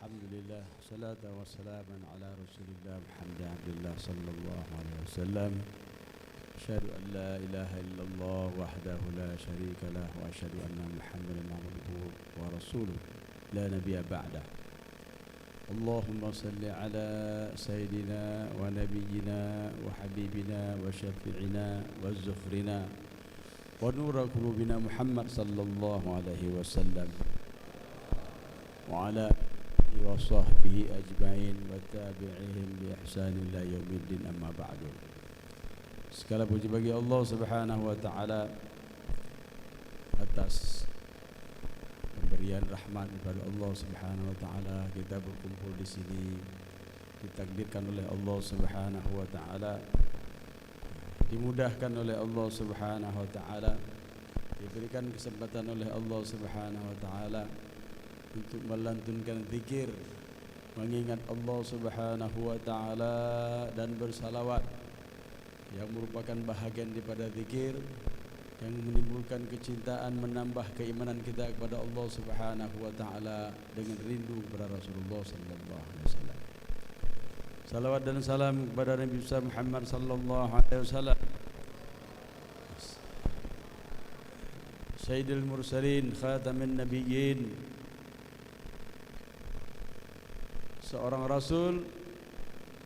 Alhamdulillah, salatu wassalamu ala rasulillah Muhammad abdullah sallallahu alaihi wasallam. Asyhadu an la ilaha illallah wahdahu la syarika lah wa asyhadu anna Muhammadan abduhu wa rasuluh la nabiyya ba'dah. Allahumma salli ala sayyidina wa nabiyyina wa habibina wa syafi'ina wa zufrina wa nura qulubina Muhammad sallallahu alaihi wasallam wa ala wa sahbihi ajma'in wa tabi'ihim bi ihsan ila yaumiddin, amma ba'du. Segala puji bagi Allah Subhanahu wa taala atas pemberian rahmat kepada Allah Subhanahu wa taala. Kita berkumpul di sini ditakdirkan oleh Allah Subhanahu wa taala, dimudahkan oleh Allah Subhanahu wa taala, diberikan kesempatan oleh Allah Subhanahu wa taala untuk melantunkan zikir, mengingat Allah Subhanahu wa taala dan bersalawat yang merupakan bahagian daripada zikir yang menimbulkan kecintaan, menambah keimanan kita kepada Allah Subhanahu wa taala dengan rindu kepada Rasulullah sallallahu alaihi wasallam. Salawat dan salam kepada Nabi Muhammad sallallahu alaihi wasallam, Sayyidul Mursalin, Khatamin Nabiyyin, seorang Rasul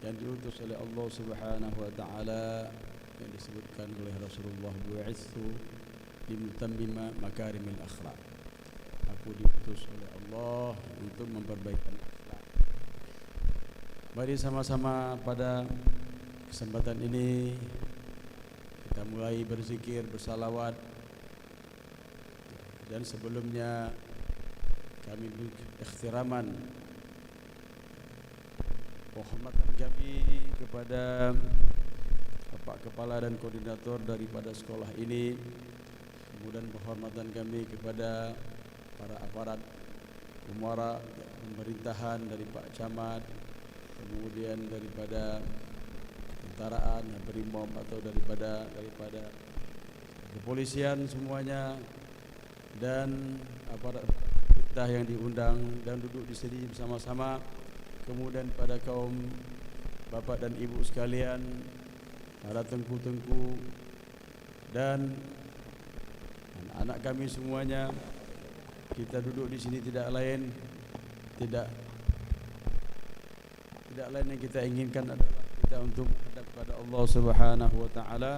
yang diutus oleh Allah Subhanahu wa taala, yang disebutkan oleh Rasulullah, bu'itsu limutammima makarimil akhlak. Aku diutus oleh Allah untuk memperbaiki akhlak. Mari sama-sama pada kesempatan ini kita mulai berzikir, bersalawat. Dan sebelumnya kami berikhtiaraman penghormatan kami kepada Bapak Kepala dan Koordinator daripada sekolah ini, kemudian penghormatan kami kepada para aparat umara pemerintahan dari Pak Camat, kemudian daripada tentaraan, Brimob atau daripada kepolisian semuanya, dan aparat pemerintah yang diundang dan duduk di sini bersama-sama. Kemudian pada kaum bapak dan ibu sekalian, para tengku-tengku dan anak-anak kami semuanya, kita duduk di sini tidak lain yang kita inginkan adalah kita untuk menghadap kepada Allah Subhanahu wa taala,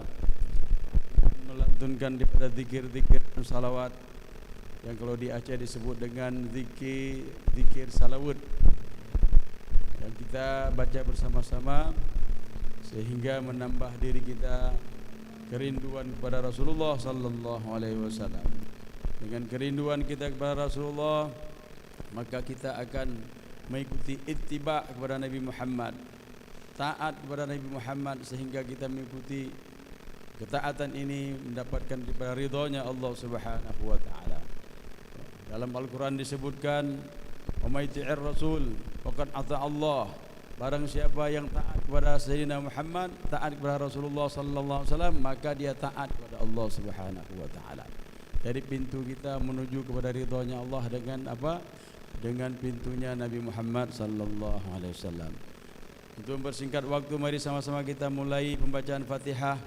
melantunkan daripada zikir-zikir dan salawat yang kalau di Aceh disebut dengan zikir salawat, yang kita baca bersama-sama sehingga menambah diri kita kerinduan kepada Rasulullah sallallahu alaihi wasallam. Dengan kerinduan kita kepada Rasulullah, maka kita akan mengikuti ittiba kepada Nabi Muhammad, taat kepada Nabi Muhammad, sehingga kita mengikuti ketaatan ini mendapatkan daripada ridhonya Allah Subhanahu wa taala. Dalam Al-Quran disebutkan, "Wa may yuti'ir rasul faqad ata Allah." Barang siapa yang taat kepada Sayyidina Muhammad, taat kepada Rasulullah sallallahu alaihi wasallam, maka dia taat kepada Allah Subhanahu wa taala. Dari pintu kita menuju kepada ridhonya Allah dengan apa? Dengan pintunya Nabi Muhammad sallallahu alaihi wasallam. Untuk mempersingkat waktu, mari sama-sama kita mulai pembacaan Fatihah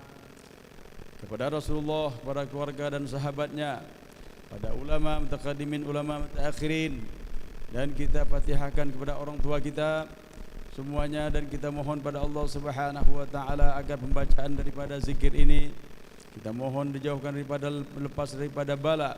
kepada Rasulullah, kepada keluarga dan sahabatnya, pada ulama mutaqaddimin, ulama mutaakhirin, dan kita fatihahkan kepada orang tua kita semuanya, dan kita mohon pada Allah Subhanahu wa taala agar pembacaan daripada zikir ini kita mohon dijauhkan daripada, lepas daripada bala,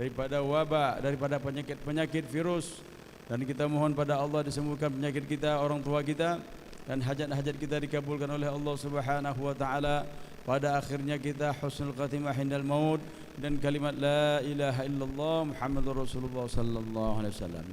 daripada wabak, daripada penyakit-penyakit virus, dan kita mohon pada Allah disembuhkan penyakit kita, orang tua kita, dan hajat-hajat kita dikabulkan oleh Allah Subhanahu wa taala. Pada akhirnya kita husnul khatimah hindal maut dan kalimat la ilaha illallah Muhammadur Rasulullah sallallahu alaihi wasallam.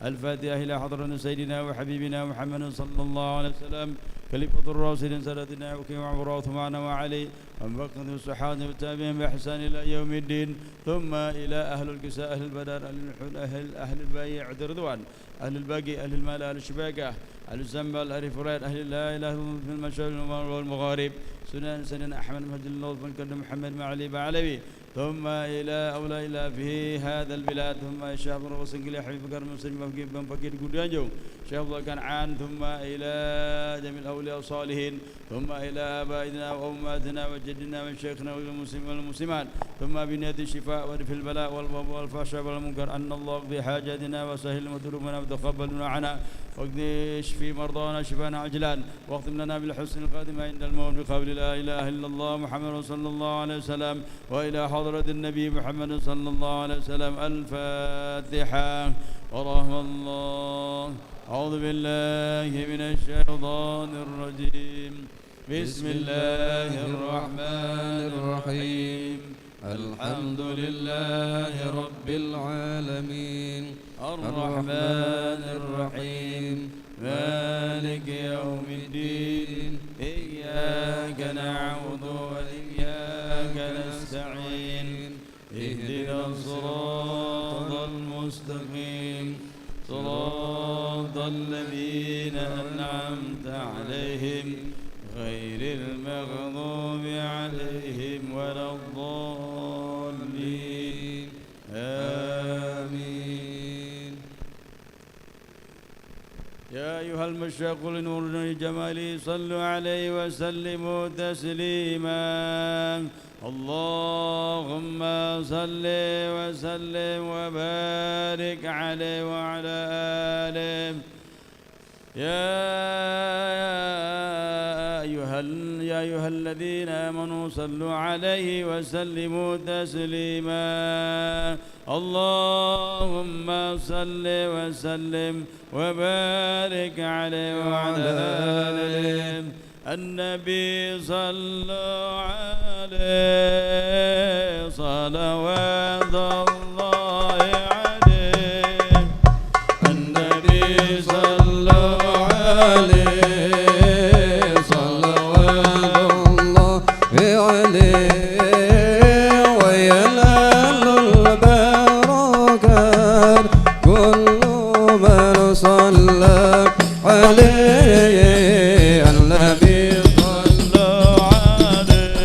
Al-Fatihah ila hadratin sayyidina wa habibina Muhammadin sallallahu alaihi wasallam. Kalimatur rasulin sadatina wa ki'abratu ma'ana wa ali wa baqdu sahani wa tabi'in bi ihsan ila yaumiddin. Thumma ila ahlul kisa ahlul badar ahlul bai' ridwan ahlul baqi ahlul mal ahlul shibakah ahlul zambal ahlul furaid ahlul la ilaha illa fil mashal wal magharib. Sunan Sayyidina Ahmad Muhammad bin Muhammad Ma'ali Ba'alawi ثم إلى أولى إلى في هذا البلاد ثم الشيخ رؤوسن كل حبيب كرم مسلم بن بكير قدانجو شيخ الله كنعان ثم إلى جميع الأولياء والصالحين ثم إلى آبائنا وأمهاتنا وجدنا وشيخنا والمسلمين والمسلمات ثم بنية الشفاء ورفع البلاء والوباء والفحشاء والمنكر أن الله يقضي حاجاتنا وسهل مطلوبنا وتقبل عنا واقضي اشفي مرضانا شفانا عجلان واختم لنا بالحسن القادم عند الموت بقول لا إله إلا الله محمد صلى الله عليه وسلم وإلى حضرة النبي محمد صلى الله عليه وسلم. الفاتحة. ورحمة الله. أعوذ بالله من الشيطان الرجيم. بسم الله الرحمن الرحيم. الحمد لله رب العالمين الرحمن الرحيم مالك يوم الدين إياك نعبد وإياك نستعين اهدنا الصراط المستقيم صراط الذين أنعمت عليهم غير المغضوب عليهم ولا الضالين. آمين. يا أيها المشاق لنور الجمال صلوا عليه وسلموا تسليما. اللهم صل وسلم وبارك عليه وعلى آله. يا أيها الذين آمنوا صلوا عليه وسلموا تسليما. اللهم صل وسلم وبارك عليه وعلى آله. النبي صلوا عليه صلوات الله عليه. النبي صلوا عليه صلوات الله عليه. وينال البركات كل من صلى عليه. النبي صلوا عليه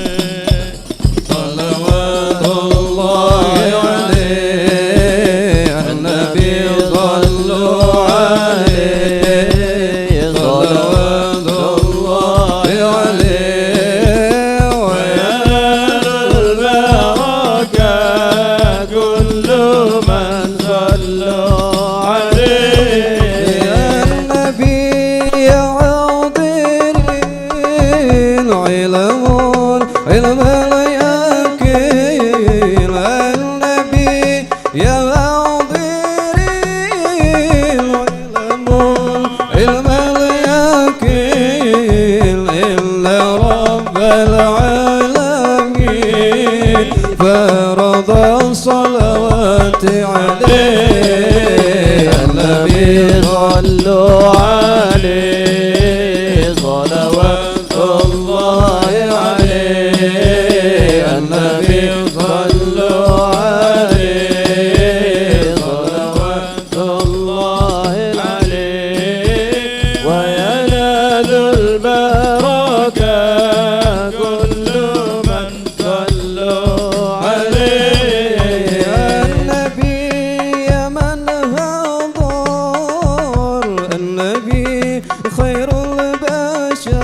صلوات الله عليه. النبي صلوا عليه صلوات الله عليه. وينال البركات كل من صلوا عليه. النبي عاضرين علم اليقين. النبي يا عاضرين علم اليقين. إلا رب العالمين فرض الصلوات عليه. النبي صلوا عليه صلوات الله عليه. النبي صلوا عليه صلوات الله عليه. وينال البركات كل من صلوا عليه. النبي يا من هضر. النبي خير البشر.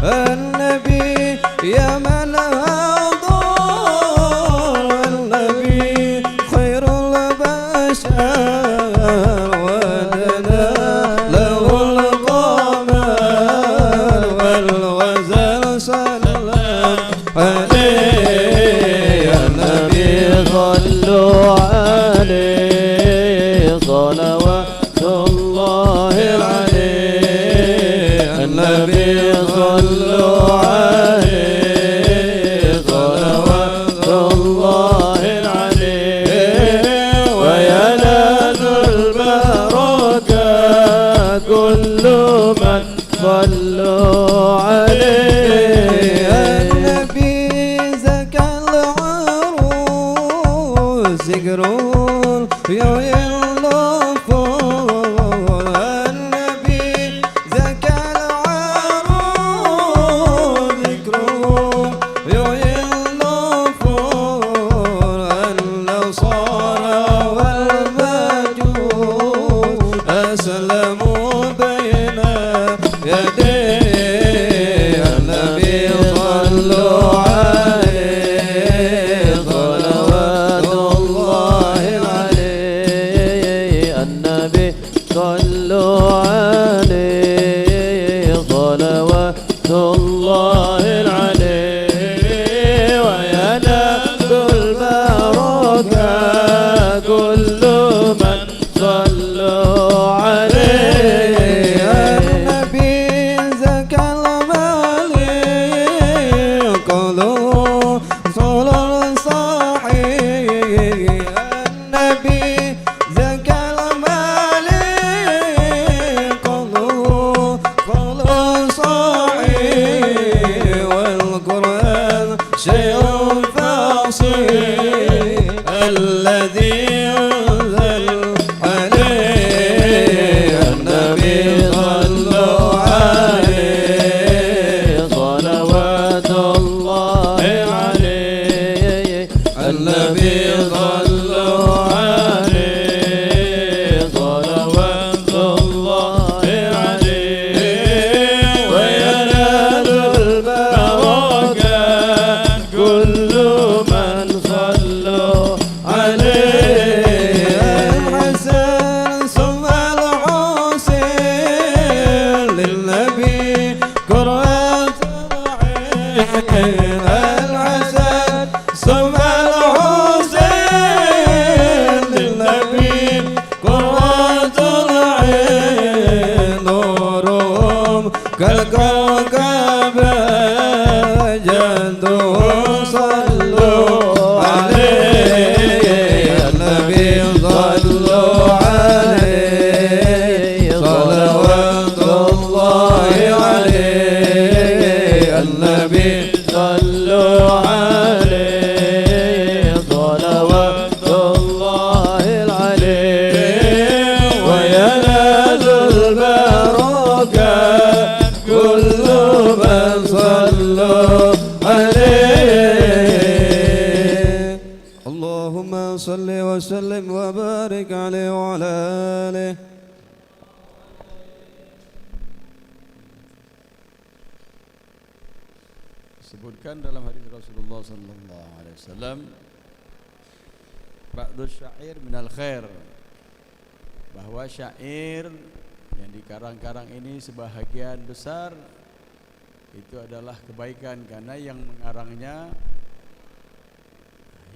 النبي يا من هضر. النبي خير البشر. ودنا له القمر والوزن سلام عليه. النبي صلوا عليه صلوات الله عليه. النبي صلوا عليه صلوات الله عليه. وينال البركات كل من صلوا عليه. النبي زكى العروس يقرون يلفون. النبي زكى العروس يقرون يلفون. كالكوكب جنته صلوا عليه يا النبي صلوا عليه صلوات الله عليه النبي صلوا عليه صلوات الله عليه وينال البركات كل من صلوا عليه اللهم صل وسلم وبارك عليه وعلى آله. Disebutkan dalam hadis Rasulullah sallallahu alaihi wasallam, ba'du syair minal khair, bahwa syair yang dikarang-karang ini sebahagian besar itu adalah kebaikan, karena yang mengarangnya,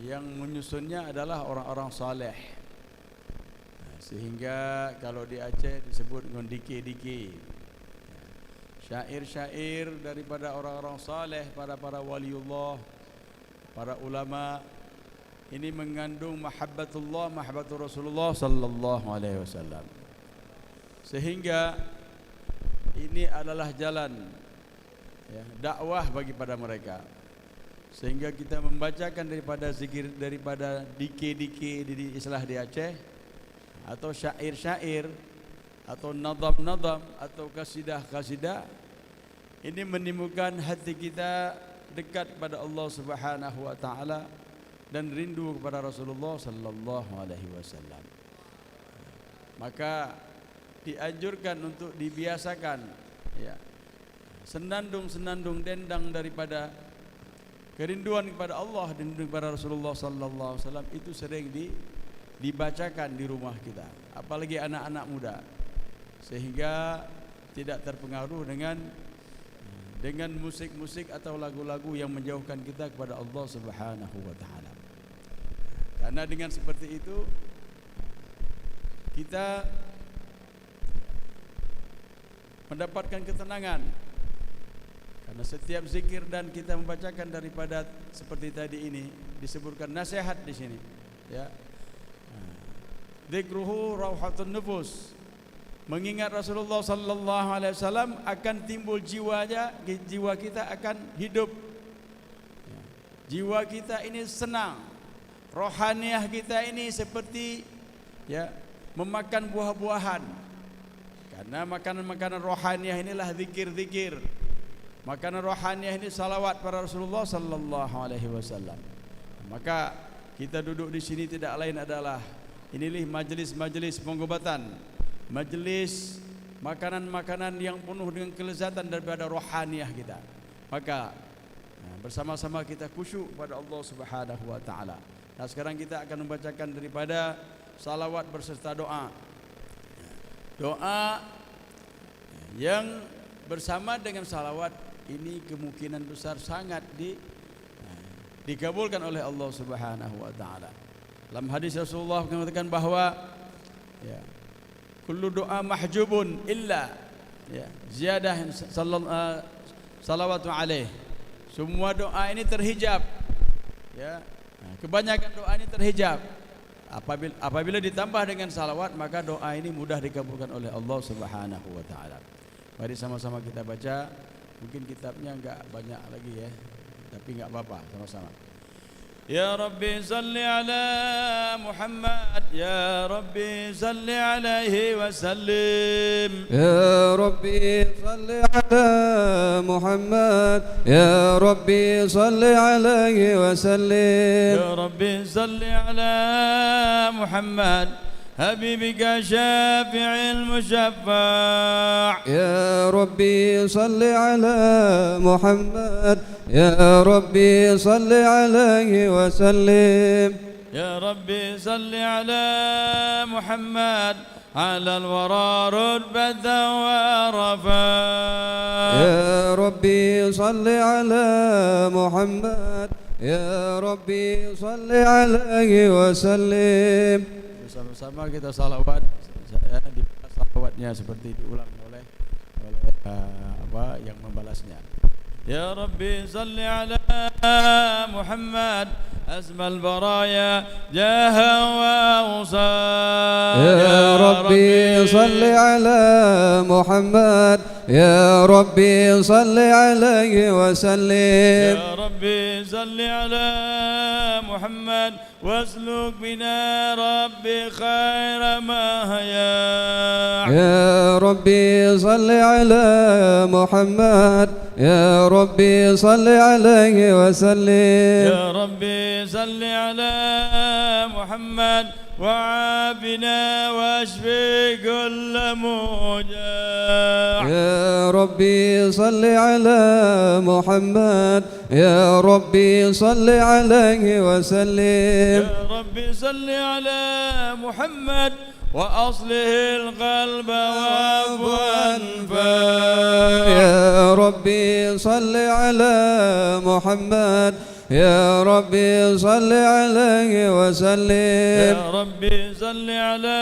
yang menyusunnya adalah orang-orang saleh. Sehingga kalau di Aceh disebut dengan diki-diki, syair-syair daripada orang-orang saleh, para waliullah, para ulama, ini mengandung mahabbatullah, mahabbatur Rasulullah sallallahu alaihi wasallam. Sehingga ini adalah jalan dakwah bagi pada mereka. Sehingga kita membacakan daripada zikir, daripada diki-diki di istilah di Aceh, atau syair-syair, atau nadam-nadam, atau kasidah-kasidah, ini menimbulkan hati kita dekat kepada Allah Subhanahu wa taala dan rindu kepada Rasulullah sallallahu alaihi wasallam. Maka dianjurkan untuk dibiasakan senandung-senandung dendang daripada kerinduan kepada Allah dan kepada Rasulullah sallallahu alaihi wasallam itu sering dibacakan di rumah kita, apalagi anak-anak muda, sehingga tidak terpengaruh dengan musik-musik atau lagu-lagu yang menjauhkan kita kepada Allah Subhanahu wa taala. Karena dengan seperti itu kita mendapatkan ketenangan, karena setiap zikir dan kita membacakan daripada seperti tadi ini disebutkan nasihat di sini, Dzikruhu rauhatun nufus, mengingat Rasulullah sallallahu alaihi wasallam akan timbul jiwa kita akan hidup. Jiwa kita ini senang, rohaniah kita ini seperti memakan buah-buahan. Karena makanan-makanan rohaniah inilah zikir-zikir. Makanan rohaniah ini salawat para Rasulullah sallallahu alaihi wasallam. Maka kita duduk di sini tidak lain adalah inilah majelis-majelis pengobatan, majelis makanan-makanan yang penuh dengan kelezatan daripada rohaniah kita. Maka bersama-sama kita khusyuk pada Allah Subhanahu wa taala. Nah, sekarang kita akan membacakan daripada salawat berserta doa. Doa yang bersama dengan salawat ini kemungkinan besar sangat dikabulkan oleh Allah Subhanahu wa taala. Dalam hadis Rasulullah mengatakan bahwa kullu doa mahjubun illa ziyadah salawatu alaih. Semua doa ini terhijab, kebanyakan doa ini terhijab. Apabila ditambah dengan salawat, maka doa ini mudah dikabulkan oleh Allah Subhanahu wa taala. Mari sama-sama kita baca. Mungkin kitabnya enggak banyak lagi tapi enggak apa-apa, sama-sama. Ya Rabbi salli ala Muhammad, Ya Rabbi salli alaihi wa sallim. Ya Rabbi salli ala Muhammad, Ya Rabbi salli alaihi wa sallim. Ya Rabbi salli ala Muhammad, حبيبك شافع المشفع. يا ربي صل على محمد، يا ربي صل عليه وسلم. يا ربي صل على محمد على الورى رتبة ورفع. يا ربي صل على محمد، يا ربي صل عليه وسلم. Bersama-sama kita salawat, di salawatnya seperti diulang oleh oleh yang membalasnya. Ya Rabbi salli ala Muhammad أسمى البرايا جاها وأوصال. يا ربي صل على محمد يا ربي صل عليه وسلم. يا ربي صل على محمد واسلك بنا ربي خير ما هيا. يا ربي صل على محمد يا ربي صل عليه وسلم. يا ربي صل على محمد وعافنا واشفي كل موجع. يا ربي صل على محمد يا ربي صل عليه وسلم. يا ربي صل على محمد وأصله القلب وأنفا. يا ربي صل على محمد يا ربي صل عليه وسلم. يا ربي صل على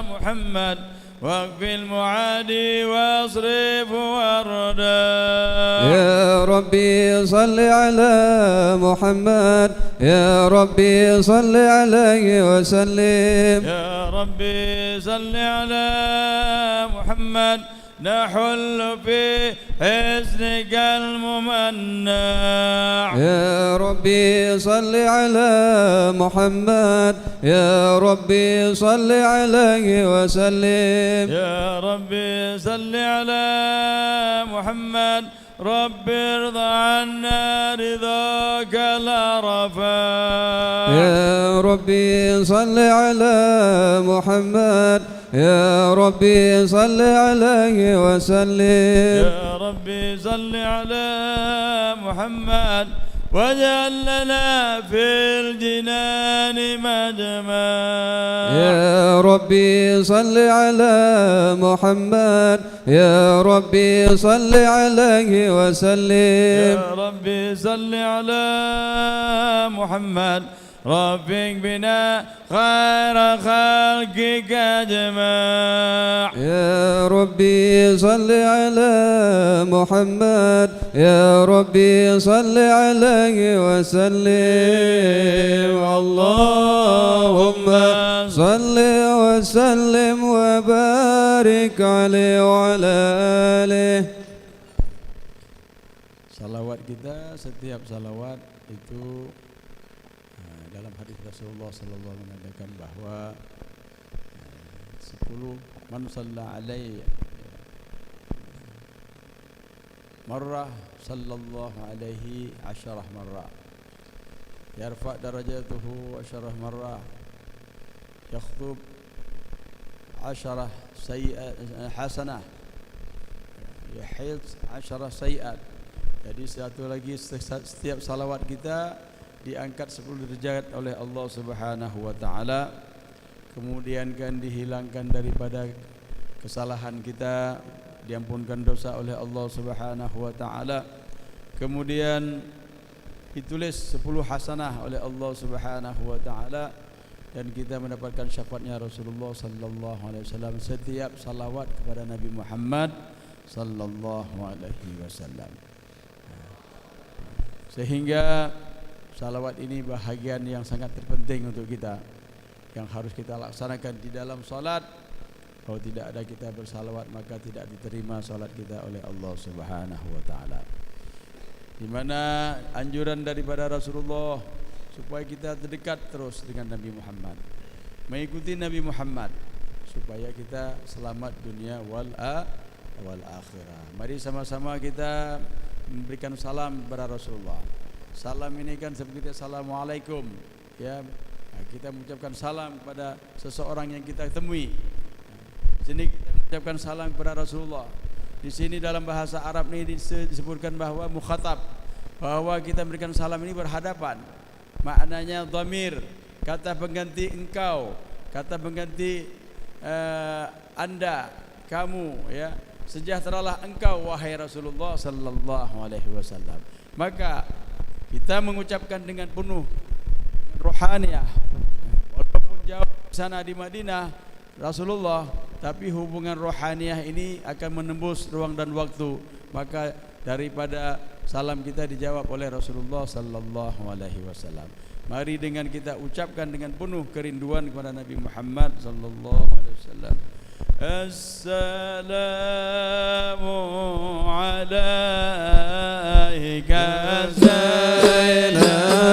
محمد واكفي المعادي واصرف والردى. يا ربي صل على محمد يا ربي صل عليه وسلم. يا ربي صل على محمد نحل في حسنك الممنع. يا ربي صل على محمد يا ربي صل عليه وسلم. يا ربي صل على محمد رب ارضى عنا رضاك لا رفع. يا ربي صل على محمد يا ربي صل عليه وسلم. يا ربي صل على محمد واجعل لنا في الجنان مجمع. يا ربي صل على محمد يا ربي صل عليه وسلم. يا ربي صل على محمد رفق بنا خير خلقك أجمع. يا ربي صل على محمد يا ربي صل عليه وسلم. اللهم صل وسلم وبارك عليه وعلى آله. Salawat kita, setiap salawat itu dalam hadis Rasulullah sallallahu alaihi wasallam mengatakan bahwa 10 man shalla alaihi marrah sallallahu alaihi 10 marrah yarfa darajatuhu 10 marrah yakhtub 10 sayyi'at hasanah yahid 10 sayyi'at. Jadi satu lagi, setiap salawat kita diangkat 10 derajat oleh Allah Subhanahu wa taala. Kemudian kan dihilangkan daripada kesalahan kita, diampunkan dosa oleh Allah Subhanahu wa taala. Kemudian ditulis 10 hasanah oleh Allah Subhanahu wa taala, dan kita mendapatkan syafaatnya Rasulullah sallallahu alaihi wasallam setiap salawat kepada Nabi Muhammad sallallahu alaihi wasallam. Sehingga salawat ini bahagian yang sangat terpenting untuk kita, yang harus kita laksanakan di dalam salat. Kalau tidak ada kita bersalawat, maka tidak diterima salat kita oleh Allah Subhanahu wa taala. Di mana anjuran daripada Rasulullah supaya kita terdekat terus dengan Nabi Muhammad, mengikuti Nabi Muhammad supaya kita selamat dunia wal akhirah. Mari sama-sama kita memberikan salam kepada Rasulullah. Salam ini kan seperti assalamualaikum, ya. Kita mengucapkan salam kepada seseorang yang kita temui. Sini kita mengucapkan salam kepada Rasulullah. Di sini dalam bahasa Arab ini disebutkan bahwa mukhatab, bahwa kita memberikan salam ini berhadapan. Maknanya dhamir, kata pengganti engkau, kata pengganti anda, kamu, ya. Sejahteralah engkau wahai Rasulullah sallallahu alaihi wasallam. Maka kita mengucapkan dengan penuh rohaniah. Walaupun jauh sana di Madinah, Rasulullah tapi hubungan rohaniah ini akan menembus ruang dan waktu. Maka daripada salam kita dijawab oleh Rasulullah sallallahu alaihi wasallam. Mari dengan kita ucapkan dengan penuh kerinduan kepada Nabi Muhammad sallallahu alaihi wasallam. Assalamu alayka zainal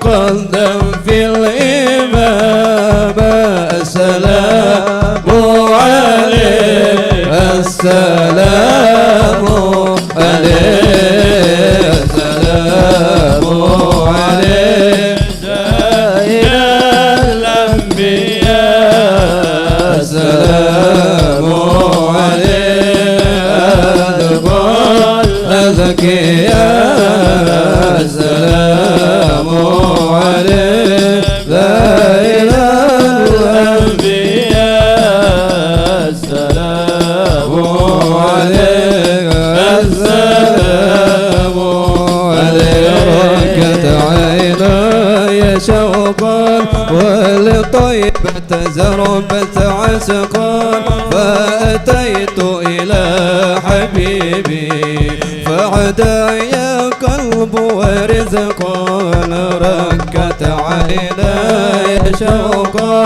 مقدم في الإمامة. السلام السلام عليه السلام عليه سيد الأنبياء السلام عليه الأذكياء السلام عليه سيد الأنبياء السلام عليه السلام عليه ركت عيناي شوقا ولطيبة زربت عسقا فأتيت إلى حبيبي فعداي قلب ورزقا ركت عيناي شوقا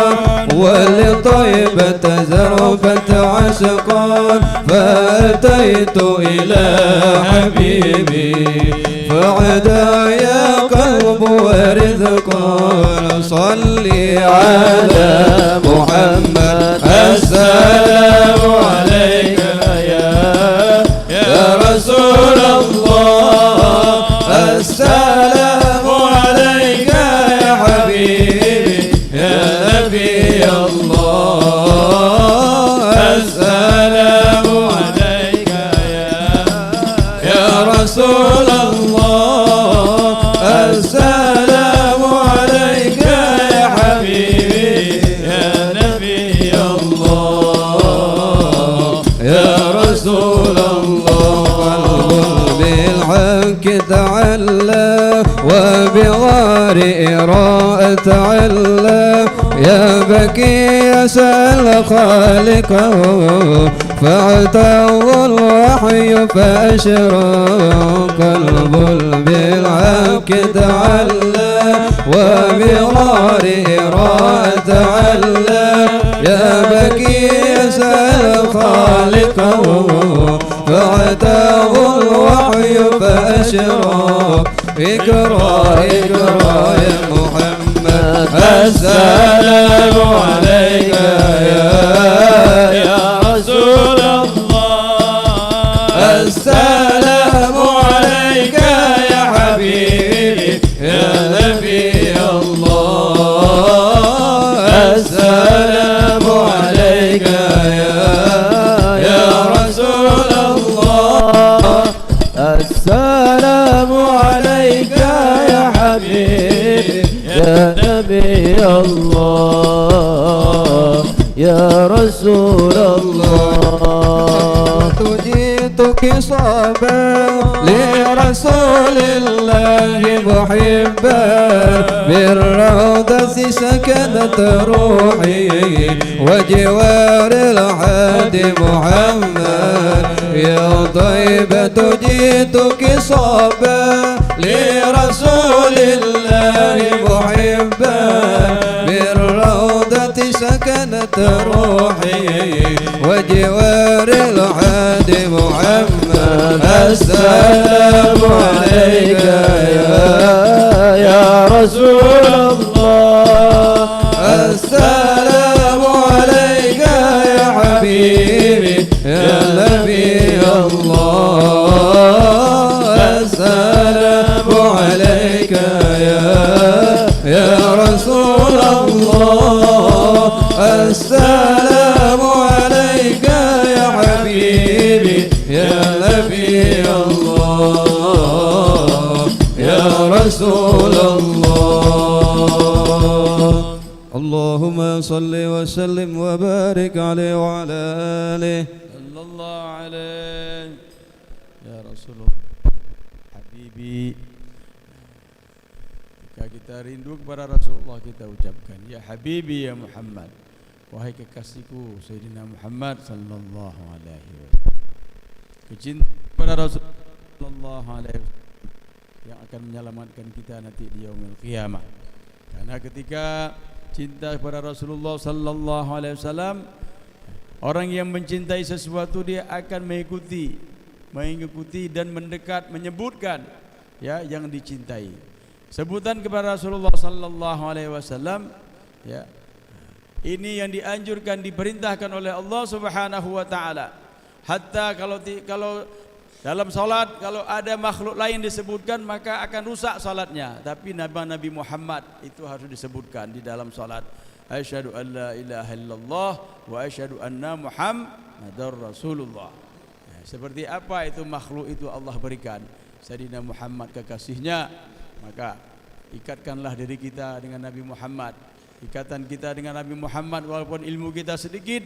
ولطيبة زربت عسقا فأتيت إلى حبيبي فعداي قلب ورزقا صلي على محمد السلام عليك يا رسول الله السلام عليك يا حبيبي يا نبي الله السلام عليك يا رسول الله السلام عليك يا حبيبي يا نبي الله يا رسول الله قلب بالحق تعلى وبغار إراء تعلى يا بكي يسأل خالقه فاعتض الوحي فأشرق قلب بالحق تعلى وبغار إراء تعلى يا بكي يسأل خالقه فاعتض الوحي فأشرق اقرأ اقرأ يا محمد السلام عليك يا رسول الله السلام عليك يا حبيبي يا نبي الله السلام عليك يا رسول الله السلام عليك يا حبيبي يا نبي الله يا رسول الله جئتك صابا لرسول الله محبا بالروضة سكنت روحي وجوار الحادي محمد يا طيبة جئتك صابا لرسول الله محبا بالروضة سكنت روحي وجوار الحادي محمد السلام عليك يا رسول الله السلام عليك يا حبيبي يا نبي الله السلام عليك يا رسول الله السلام عليك يا حبيبي يا نبي الله يا رسول الله اللهم صل وسلم وبارك عليه وعلى آله صلى الله عليه ya Rasulullah Habibi. Jika kita rindu kepada Rasulullah, kita ucapkan ya Habibi ya Muhammad, wahai kekasihku Sayyidina Muhammad sallallahu alaihi wasallam. Kecintaan kepada Rasulullah sallallahu alaihi wasallam yang akan menyelamatkan kita nanti di yaumil qiyamah. Karena ketika cinta kepada Rasulullah sallallahu alaihi wasallam, orang yang mencintai sesuatu dia akan mengikuti dan mendekat, menyebutkan ya yang dicintai. Sebutan kepada Rasulullah sallallahu alaihi wasallam ya, ini yang dianjurkan, diperintahkan oleh Allah Subhanahu wa taala. Hatta kalau dalam salat kalau ada makhluk lain disebutkan maka akan rusak salatnya. Tapi Nabi Muhammad itu harus disebutkan di dalam salat. Asyhadu an la ilaha illallah wa asyhadu anna Muhammadar Rasulullah. Seperti apa itu makhluk itu Allah berikan Sayyidina Muhammad kekasihnya. Maka ikatkanlah diri kita dengan Nabi Muhammad. Ikatan kita dengan Nabi Muhammad walaupun ilmu kita sedikit,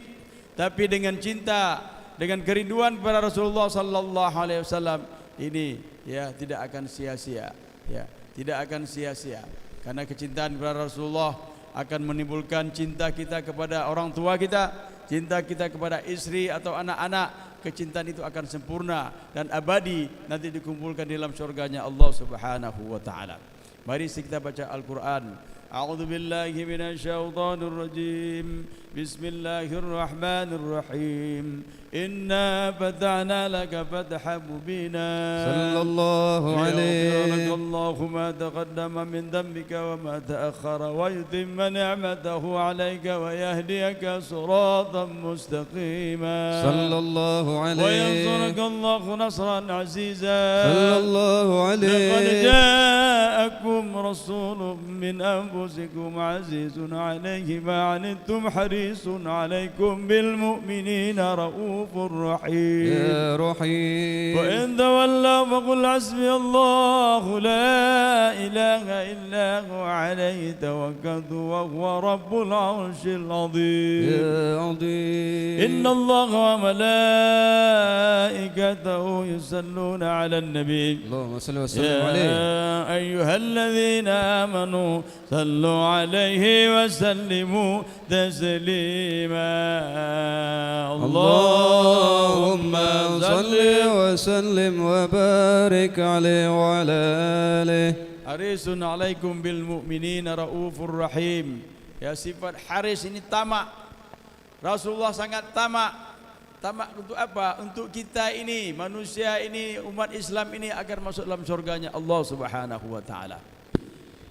tapi dengan cinta, dengan kerinduan kepada Rasulullah sallallahu alaihi wasallam ini ya tidak akan sia-sia, ya, tidak akan sia-sia. Karena kecintaan kepada Rasulullah akan menimbulkan cinta kita kepada orang tua kita, cinta kita kepada istri atau anak-anak. Kecintaan itu akan sempurna dan abadi nanti dikumpulkan di dalam surganya Allah Subhanahu wa taala. Mari kita baca Al-Qur'an. A'udzu billahi minasyaitonir rajim. Bismillahirrahmanirrahim. Inna fatahna laka fathan mubina. Sallallahu alaihi Allahu ma taqaddama min dhanbika wa ma ta'akhkhara wa yutimma ni'matahu 'alaika wa yahdiyaka siratan mustaqima. Sallallahu alaihi wa yansuruka Allahu nasran 'aziza. Sallallahu alaihi. Laqad ja'akum rasulun min anfusikum 'azizun 'alaihi ma 'anittum harisun 'alaikum bil mu'minina ra'ufur rahim. Ya rahim. Wa in tawallaw faqul hasbiyallahu la ilaha illa huwa 'alaihi tawakkaltu wa huwa rabbul 'arsyil 'azim. Ya 'azim. Inna Allaha wa malaikatahu yusalluna 'alan nabi. Allahumma salli wa sallim alaihi. Ya ayyuhalladzina amanu sallu 'alaihi wa sallimu taslima. Allahumma salli wa sallim wa barik alaihi wa ala alihi. Harisun alaikum bil mu'minina raufur rahim. Ya, sifat haris ini tamak. Rasulullah sangat tamak. Tamak untuk apa? Untuk kita ini, manusia ini, umat Islam ini agar masuk dalam surganya Allah Subhanahu wa taala.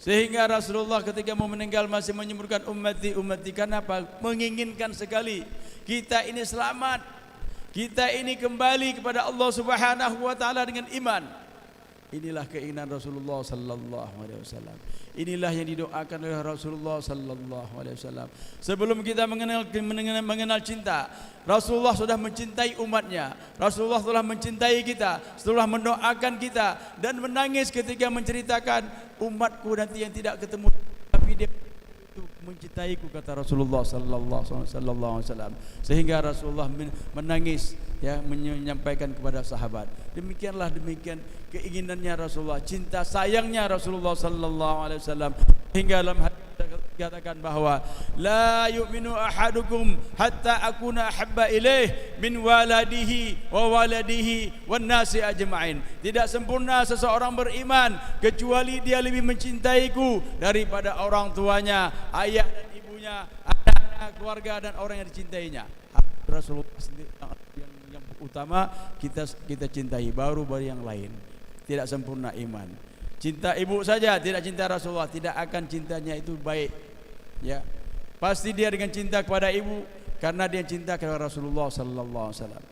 Sehingga Rasulullah ketika mau meninggal masih menyebutkan ummati ummati. Kenapa? Menginginkan sekali kita ini selamat, kita ini kembali kepada Allah Subhanahu wa taala dengan iman. Inilah keinginan Rasulullah sallallahu alaihi wasallam. Inilah yang didoakan oleh Rasulullah sallallahu alaihi wasallam. Sebelum kita mengenal cinta, Rasulullah sudah mencintai umatnya. Rasulullah telah mencintai kita, setelah mendoakan kita dan menangis ketika menceritakan umatku nanti yang tidak ketemu, tapi dia mencintaiku, kata Rasulullah sallallahu alaihi wasallam. Sehingga Rasulullah menangis, ya, menyampaikan kepada sahabat. Demikian keinginannya Rasulullah, cinta sayangnya Rasulullah sallallahu alaihi wasallam. Hingga dalam hadis dikatakan bahwa la yu'minu ahadukum hatta akuna ahabba ilaih min waladihi wa waladihi wan nasi ajma'in. Tidak sempurna seseorang beriman kecuali dia lebih mencintaiku daripada orang tuanya, ayah dan ibunya, anak-anak, keluarga dan orang yang dicintainya. Rasulullah sendiri yang utama kita cintai, baru yang lain. Tidak sempurna iman. Cinta ibu saja tidak cinta Rasulullah, tidak akan cintanya itu baik. Ya, pasti dia dengan cinta kepada ibu karena dia cinta kepada Rasulullah sallallahu alaihi wasallam.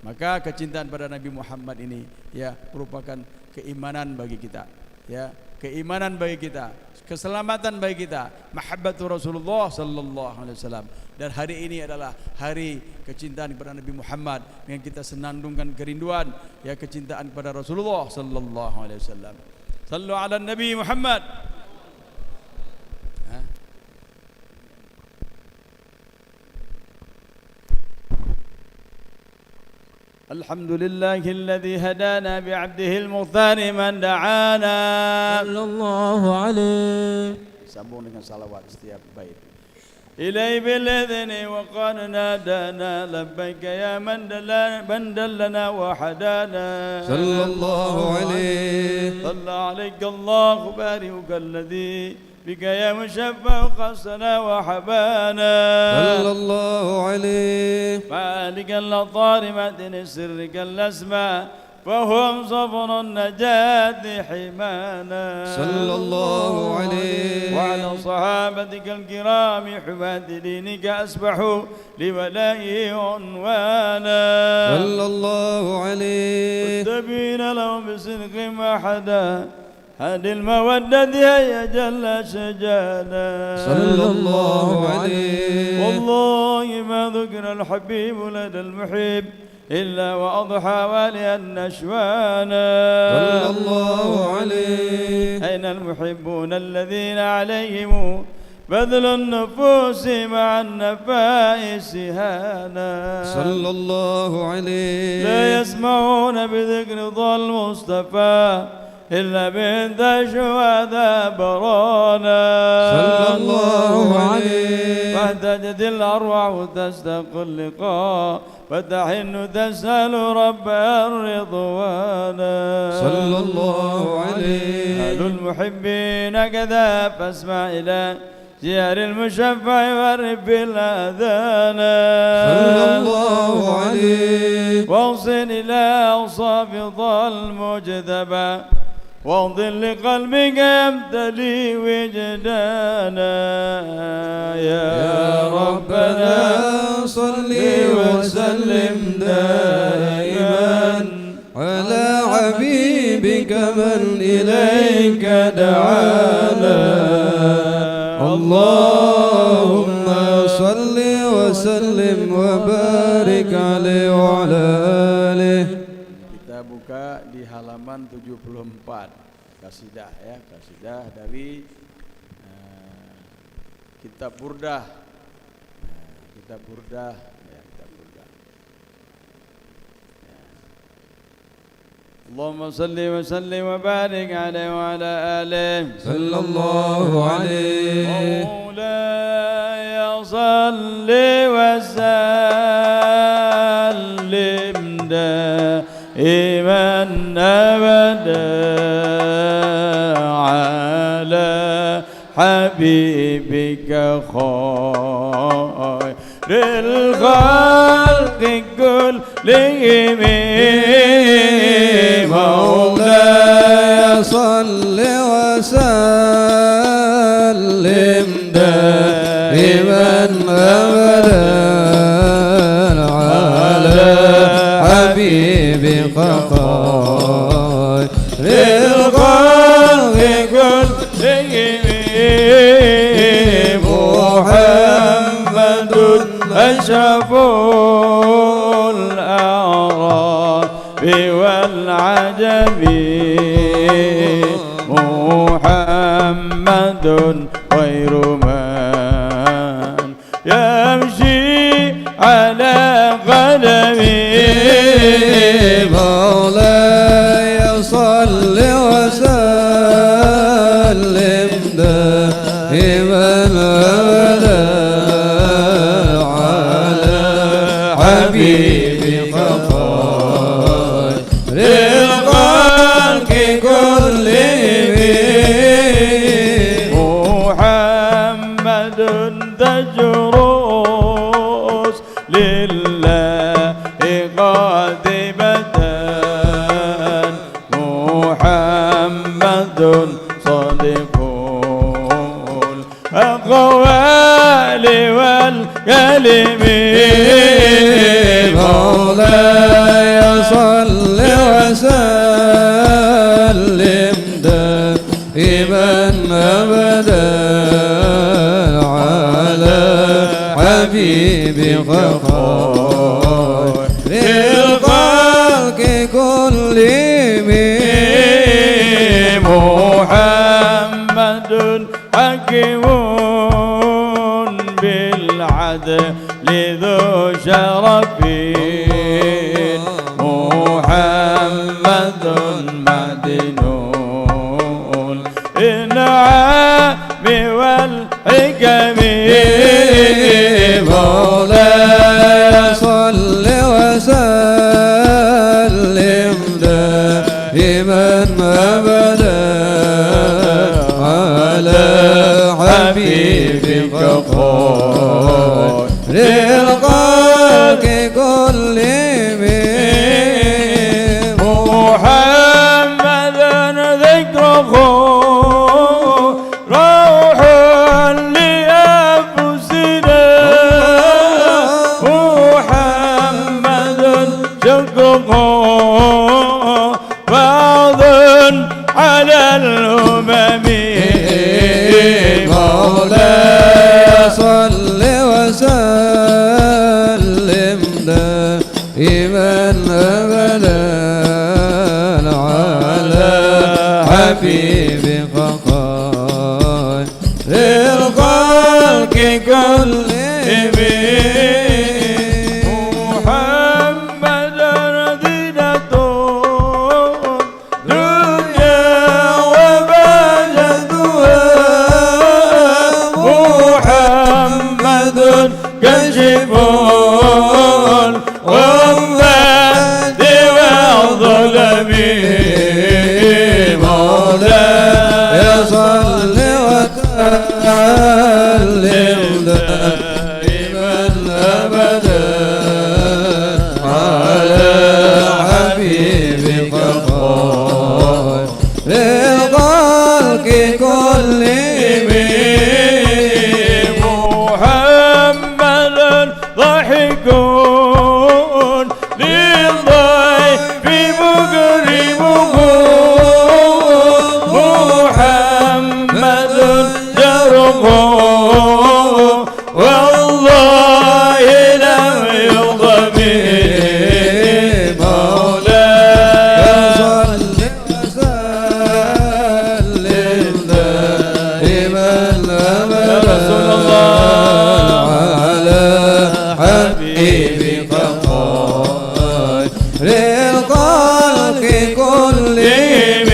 Maka kecintaan pada Nabi Muhammad ini, ya, merupakan keimanan bagi kita. Ya, keimanan bagi kita, keselamatan bagi kita, mahabbatu Rasulullah sallallahu alaihi wasallam. Dan hari ini adalah hari kecintaan kepada Nabi Muhammad yang kita senandungkan kerinduan, ya, kecintaan kepada Rasulullah sallallahu alaihi wasallam. Sallu ala Nabi Muhammad. Alhamdulillahilladzi hadana bi'abdihi al-mukhtar man da'ana. Sallallahu alaihi. Sambung dengan salawat setiap bait. إلي بالإذن وقال نادانا لبيك يا من دلنا وحدانا. صلى الله عليه. صلى عليك الله بارئك الذي بك يا مشفع قصنا وحبانا. صلى الله عليه. مالك الأطهار مدن سرك الأسماء فهم صبر النجاة حمانا صلى الله عليه وعلى صحابتك الكرام حماة دينك أسبحوا لولائه عنوانا صلى الله عليه والتابعين لهم بصدق أحدا هذه المودة هي جل شجانا صلى الله عليه والله ما ذكر الحبيب لدى المحب إلا وأضحى واليا النشوانا صلى الله عليه أين المحبون الذين عليهم بذل النفوس مع النفائس هانا صلى الله عليه لا يسمعون بذكر ضل المصطفى إلا من ذا شهداء برانا صلى الله عليه فاهتجت الأرواح تستق اللقاء فتحن تسأل رب الرضوان صلى الله عليه أهل المحبين كذا فاسمع إلى زيار المشفع والرب الأذان صلى الله عليه واوصل إلى أوصاف ضل المجتبى وانظر لقلبك يمتلي وجدانا يا ربنا صل وسلم دائما على حبيبك من إليك دعانا اللهم صل وسلم وبارك عليه وعلى آله. Kita buka di halaman 74 kasidah ya, kasidah dari kitab Burdah. Kitab Burdah ya, kitab Burdah. Allahumma salli wa sallim wa barik alaihi wa ala alihi sallallahu alaihi مولاي صل وسلم دائما أبدا على حبيبك خير الخلق كلهم مولاي صل وسلم دائما أبدا على حبيبك خير الخلق كلهم محمد أشرف الأعراب والعجم محمد خير من يمشي على قدمه مولاي صل وسلم دائما أبدا على حبيبك خير الخلق كلهم محمد تجرس لله قاذبة محمد صادق الأقوال والكلم مولاي صل وسلم دائما أبدا على حبيبك خير الخلق كلهم محمد حكيم بالعدل ذو شرف محمد معدن الإنعام والحكم مولاي صل وسلم دائما أبدا على حبيبك خير الخلق كلهم حقه فاض على الأمم مولاي صل وسلم دائما أبدا على حبيبك خير الخلق كلهم محمد رضينة دنيا وبلدها محمد كشف الغمات والظلم مولاي صل وسلم دائما أبدا على حبيبك خير الخلق كلهم محمد ضحكون للضيف مكرمه محمد جرمه والله لم يضم مولاي صل وسلم دائما أبدا رسول الله على حبيبك خير الخلق كلهم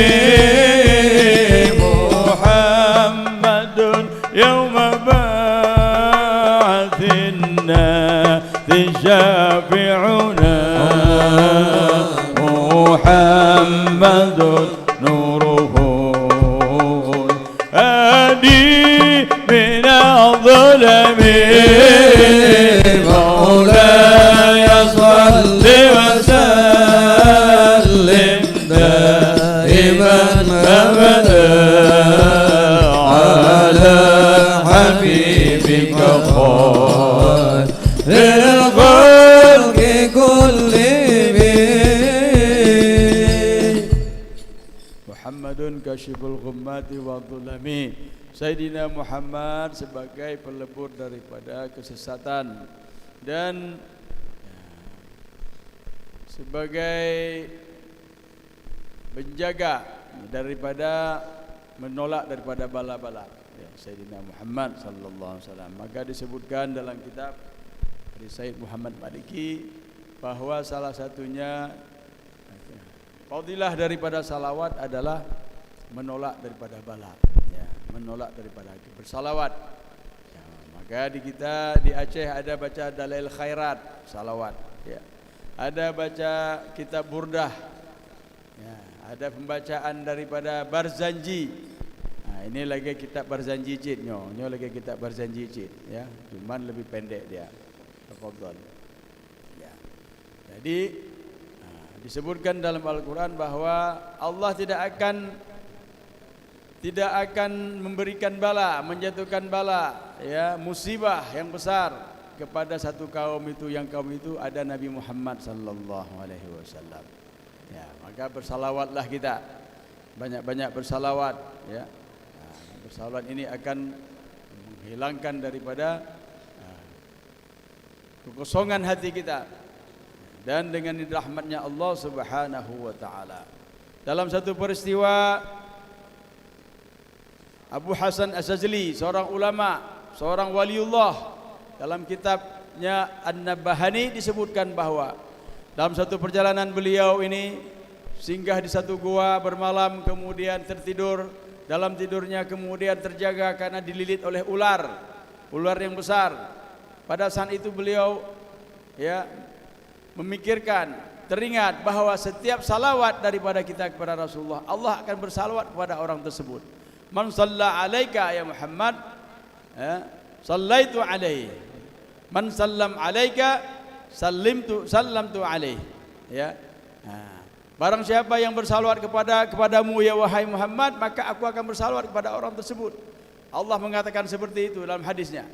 محمد يوم بعث الناس شافعنا محمد نوره هادي من الظلم مولاي صل وسلم دائما أبدا على حبيبك خير الخلق كلهم Muhammadun kasyiful ghummati wa dhulami. Sayyidina Muhammad sebagai pelebur daripada kesesatan dan sebagai penjaga daripada menolak daripada bala-bala. Ya, Sayyidina Muhammad sallallahu alaihi wasallam. Maka disebutkan dalam kitab dari Sayyid Muhammad Maliki bahwa salah satunya fadilah daripada salawat adalah menolak daripada bala, ya, menolak daripada bersalawat. Ya, maka di kita di Aceh ada baca Dalail Khairat salawat, ya. Ada baca kitab Burdah, ya. Ada pembacaan daripada Barzanji. Nah, ini lagi kitab Barzanji Cid, nyo lagi kitab Barzanji Cid, ya. Cuman lebih pendek dia. Tafadhal. Ya. Jadi disebutkan dalam Al-Quran bahwa Allah tidak akan memberikan bala, menjatuhkan bala, ya, musibah yang besar kepada satu kaum itu, yang kaum itu ada Nabi Muhammad sallallahu alaihi wasallam. Ya, maka bersalawatlah kita, banyak-banyak bersalawat, ya. Nah, bersalawat ini akan menghilangkan daripada kekosongan hati kita. Dan dengan rahmatnya Allah subhanahu wa ta'ala. Dalam satu peristiwa, Abu Hasan As-Sajli, seorang ulama, seorang waliullah, dalam kitabnya An-Nabahani disebutkan bahwa dalam satu perjalanan beliau ini singgah di satu gua bermalam, kemudian tertidur. Dalam tidurnya kemudian terjaga karena dililit oleh ular yang besar. Pada saat itu beliau, ya, memikirkan, teringat bahwa setiap salawat daripada kita kepada Rasulullah, Allah akan bersalawat kepada orang tersebut. Man shalla alaika ya Muhammad, ya, sallaitu alaihi. Man sallam alaika sallamtu alaihi. Ya. Nah, barang siapa yang bersalawat kepadamu ya wahai Muhammad, maka aku akan bersalawat kepada orang tersebut. Allah mengatakan seperti itu dalam hadisnya.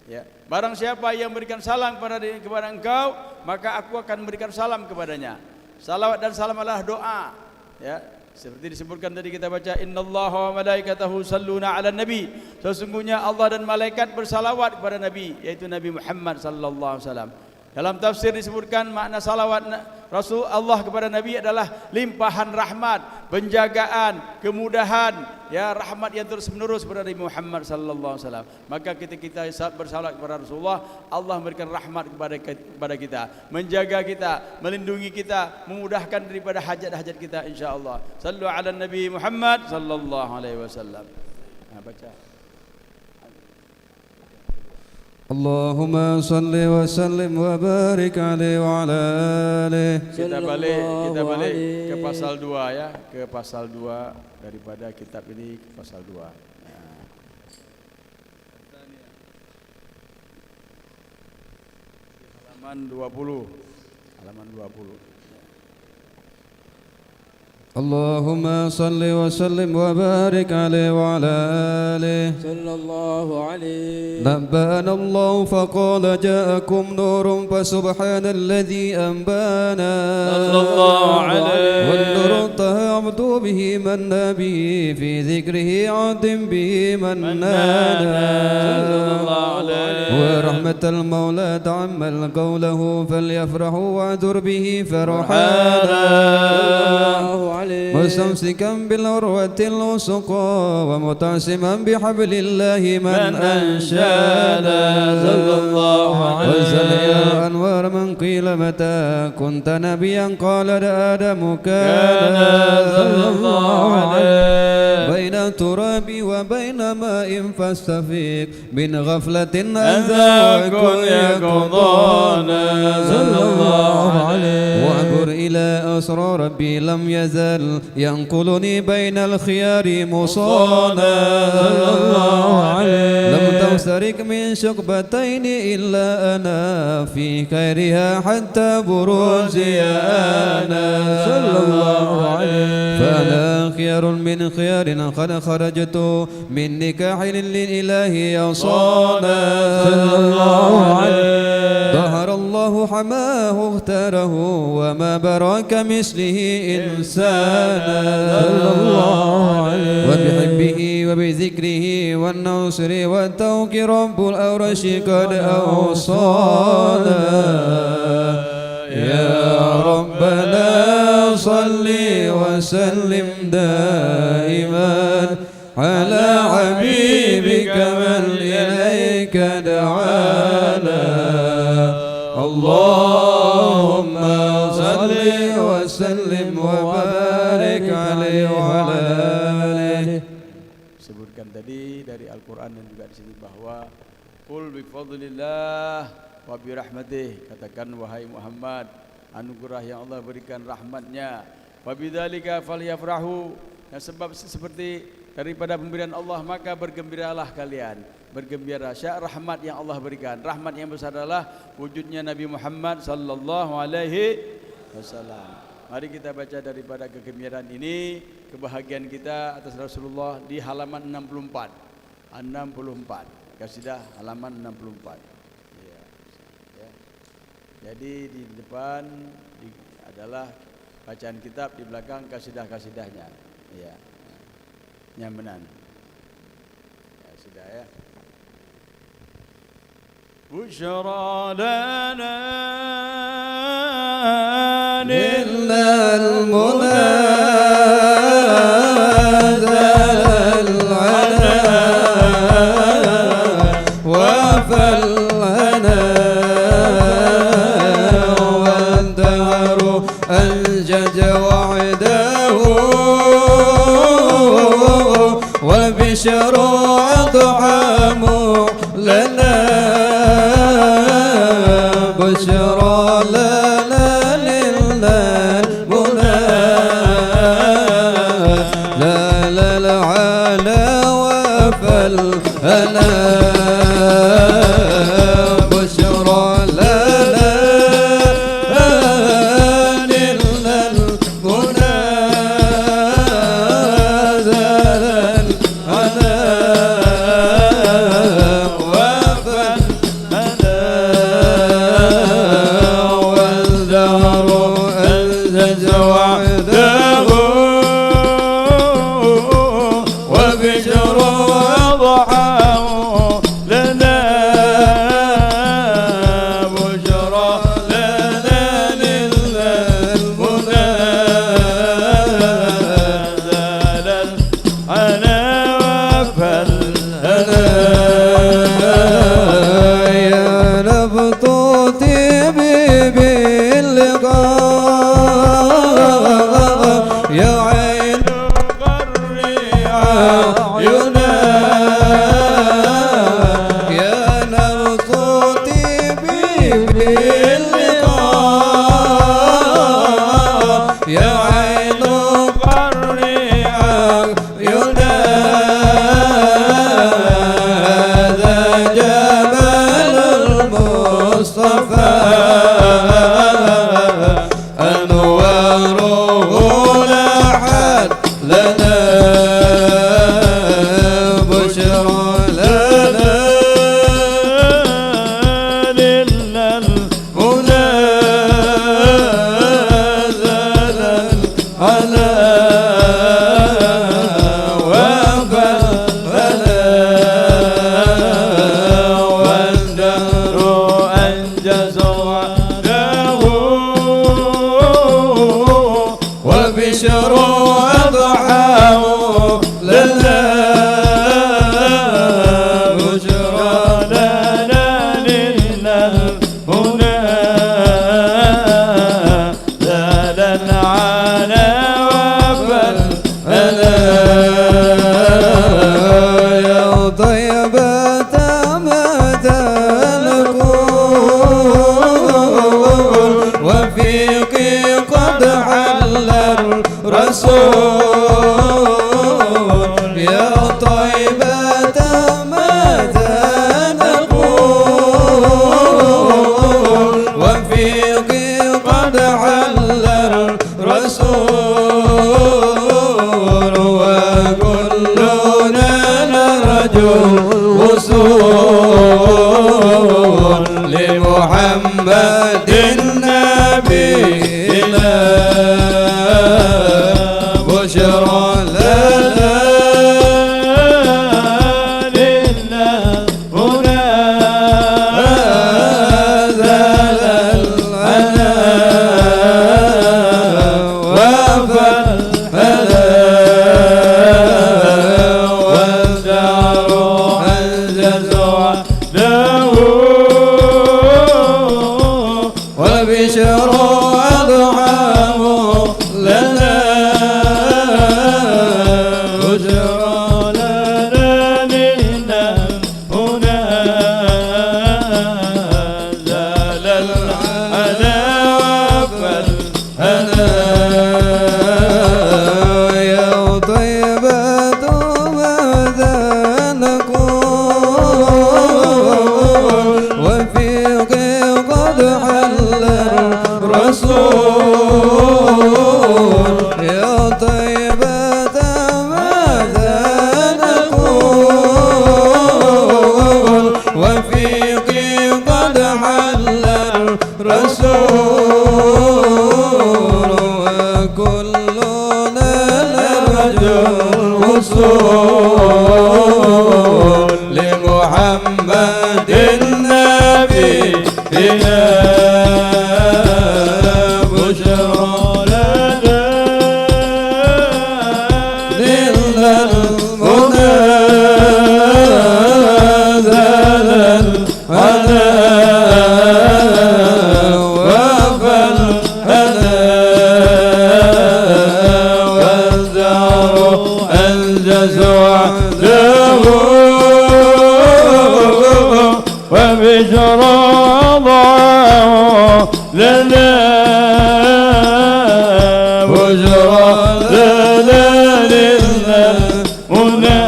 Ya, barang siapa yang berikan salam kepada engkau, maka aku akan memberikan salam kepadanya. Salawat dan salam adalah doa. Ya, seperti disebutkan tadi kita baca, innallaha wa malaikatahu shalluna 'alan nabi. Sesungguhnya Allah dan malaikat bersalawat kepada Nabi, yaitu Nabi Muhammad sallallahu alaihi wasallam. Dalam tafsir disebutkan makna salawat Rasul Allah kepada Nabi adalah limpahan rahmat, penjagaan, kemudahan, ya, rahmat yang terus menerus kepada Nabi Muhammad sallallahu alaihi wasallam. Maka kita bersalawat kepada Rasulullah, Allah memberikan rahmat kepada kita, menjaga kita, melindungi kita, memudahkan daripada hajat-hajat kita insyaallah. Sallu ala Nabi Muhammad sallallahu alaihi wasallam. Baca. Allahumma salli wa sallim wa barik alaihi wa ala alihi. Kita balik ke pasal 2 ya, ke pasal 2 daripada kitab ini, ke pasal 2. Halaman 20. Halaman 20. Allahumma salli wa sallim wa barik alaihi wa ala alihi. Sallallahu alaihi. Nabbana Allah faqala ja'akum nurun fasubhanalladzi anbana. Sallallahu alaihi. Wan nuru ta'abdu bihi man nabi fi dhikrihi 'adim bihi man nana. Sallallahu alaihi. Wa rahmatal maula ta'ammal qawluhu falyafrahu wa'dur bihi farhana. مستمسكا بالعروة الوثقى ومتعصما بحبل الله من أنشانا. صلى الله عليه وسلم أنوار من قيل متى كنت نبيا قال آدم كان. صلى الله عليه. بين التراب وبين ماء فاستفيق من غفلة أذى كن يقضانا. صلى الله عليه. وأنظر إلى أسرار ربي لم يزل ينقلني بين الخيار مصانا. صلى الله عليه. لم تفترق من شقبتين إلا أنا في خيرها حتى بروزي أنا. صلى الله عليه. فأنا خيار من خيار قد خرجت من نكاح للإله يصانا. صلى الله عليه. ظهر الله حماه اختاره وما براك مثله إنسانا. صلى الله عليه. وبحبه وبذكره والنصر والتوك رب الأورش قد أوصانا. يا ربنا صل وسلم دائما على حبيبك من إليك دعانا. اللهم صل وسلم وبارك عليه وعلى آله. Sebutkan tadi dari Al-Quran dan juga di sini bahwa qul bi fadlillah wa bi rahmatih, katakan wahai Muhammad, anugerah yang Allah berikan rahmatnya, wa bidzalika falyafrahu, dan sebab seperti daripada pemberian Allah maka bergembiralah kalian. Bergembira, syak rahmat yang Allah berikan. Rahmat yang besar adalah wujudnya Nabi Muhammad sallallahu alaihi wasallam. Mari kita baca daripada kegembiraan ini, kebahagiaan kita atas Rasulullah di halaman 64. 64. Kasidah halaman 64. Ya. Ya. Jadi di depan adalah bacaan kitab, di belakang kasidah-kasidahnya. Ya. Nyamenan. Kasidah ya. Busyara lana إلا المنى وفلنا والدهر أنجج وعده والبشر أطعم لنا بشرى لنا أنا بشرى لنا نلنا المنى زالا أنا وفا مبطوط باللقاء يا عين قري عيونا يا مبطوط باللقاء يا عين قري عيونا هذا جمال المصطفى أنواره لاحت لنا بشرى لنا لله المنى زالا على وبلنا والدهر أنجز وعده وبشر أضحاه لنا بشرى لنا لله هنا زالا على وبل يا طيبة مدى نقول وفيك قد حل الرسول يا طيبة مدى نقول وفيك قد حل الرسول وكلنا نرجو الوصول لمحمد نبينا بشرى لنا لله هنا زال الأنا وفلنا والدار أنجز وعده وبشر أضحاه لنا بشرى لنا لله هنا زال العنا وفلنا يا طيبة ماذا نقول وفيك قد حل الرسول يا طيبة ماذا نقول وفيك قد حل الرسول وكلنا نرجو الوصول لمحمد نبينا بشرى لنا لله المنى زال العنا وفلنا والدار أنجز وعده وبشر أضحاه لنا بشرى لنا لله هنا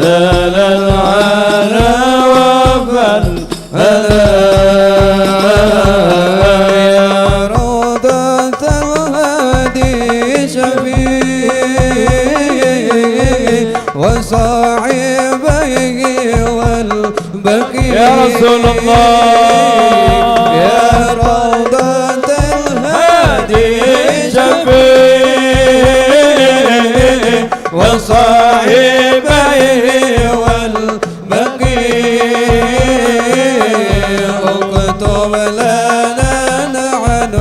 زال العنا وفلنا يا روضة الهادي شفيع وصاحبيه والبكي يا رسول الله يا روضة الهادي شفيع وصاحبيه والبكي اكتب لنا نحن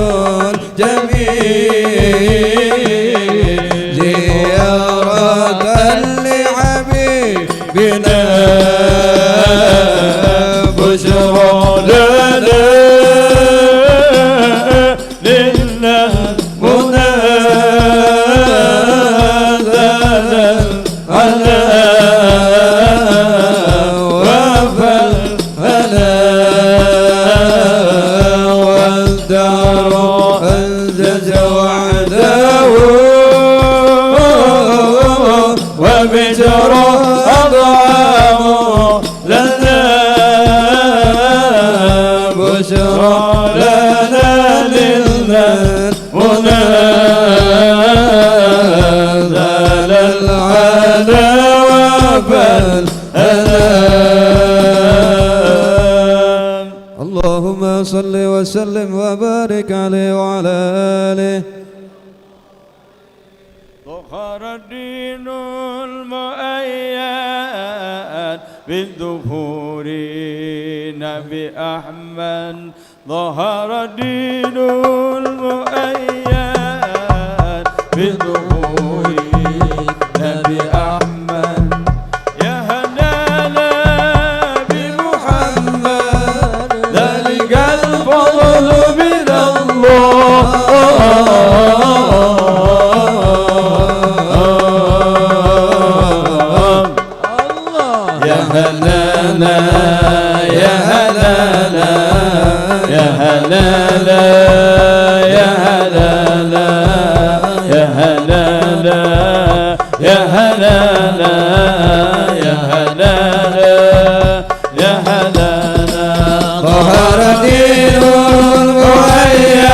الجميل زيارة لحبيبنا بشرى لنا لله منازلا على وفالهنا والدار أنجز وعده وبشرى أضعاه لنا بشرى لنا لله منازل العلا وفالهنا. اللهم صل وسلم وبارك عليه وعلى آله. ظهر الدين المؤيد بالظهور نبي أحمد ظهر الدين المؤيد بالظهور نبي أحمد يا هلالا بمحمد ذلك الفضل من الله يا هلالا يا هلالا يا هلالا يا هلالا يا هلالا يا هلالا يا هلالا يا هلالا ظهر دين المؤيد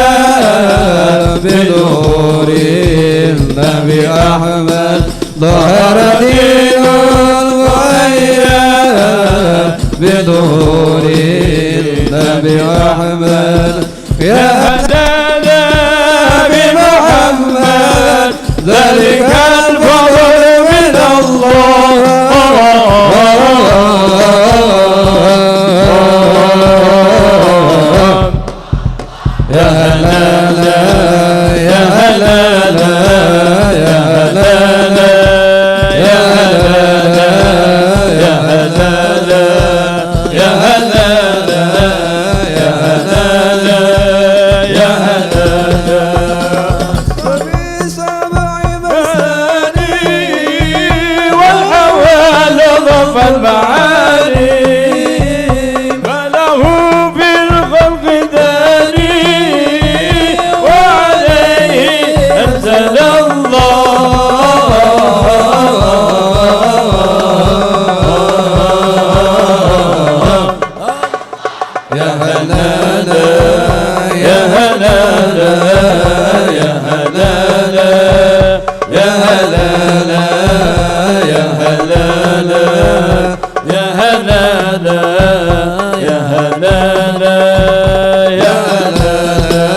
بنور النبي أحمد ظهر دين المؤيد بظهور النبي أحمد يا هلالا بمحمد ذلك الفضل من الله يا هلالا يا هلالا يا هلالا يا هلالا يا هلالا يا هلالا يا هلالا يا هلالا وفي سبع مثاني والحوال ضف المعاني فله في الخلق داري وعليه أنزل الله يا هلالا يا هلالا يا هلالا يا هلالا يا هلالا يا هلالا يا هلالا يا هلالا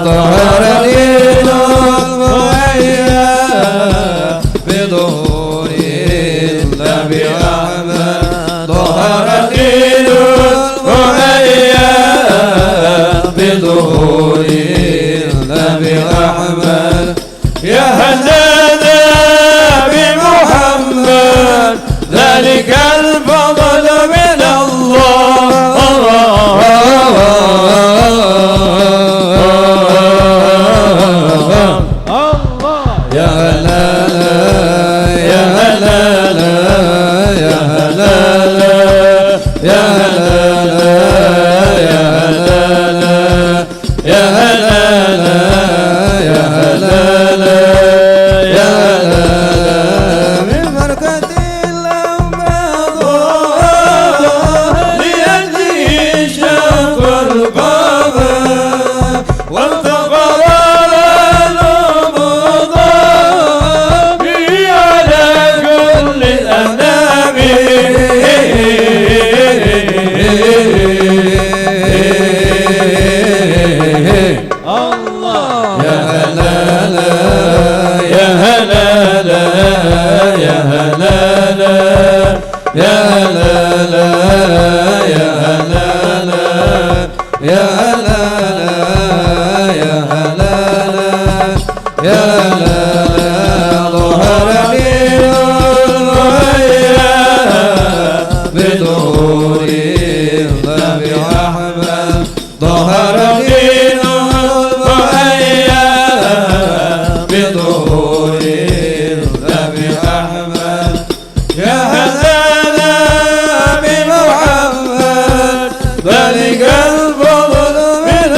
ظهر دين المؤيد بظهور النبي أحمد ظهر دين المؤيد بظهور النبي أحمد يا هلالا بمحمد ذلك الفضل من الله يا هلالا يا هلالا يا هلالا يا هلالا يا هلالا يا هلالا يا هلالا يا هلالا من بركة الأنبياء لأجله شق القمر والتقر الأنبض به على كل الأنام الله يا هلالا يا هلالا يا هلالا يا هلالا يا هلالا يا هلالا يا هلالا يا هلالا ظهر دين المؤيد بظهور النبي ذلك الفضل من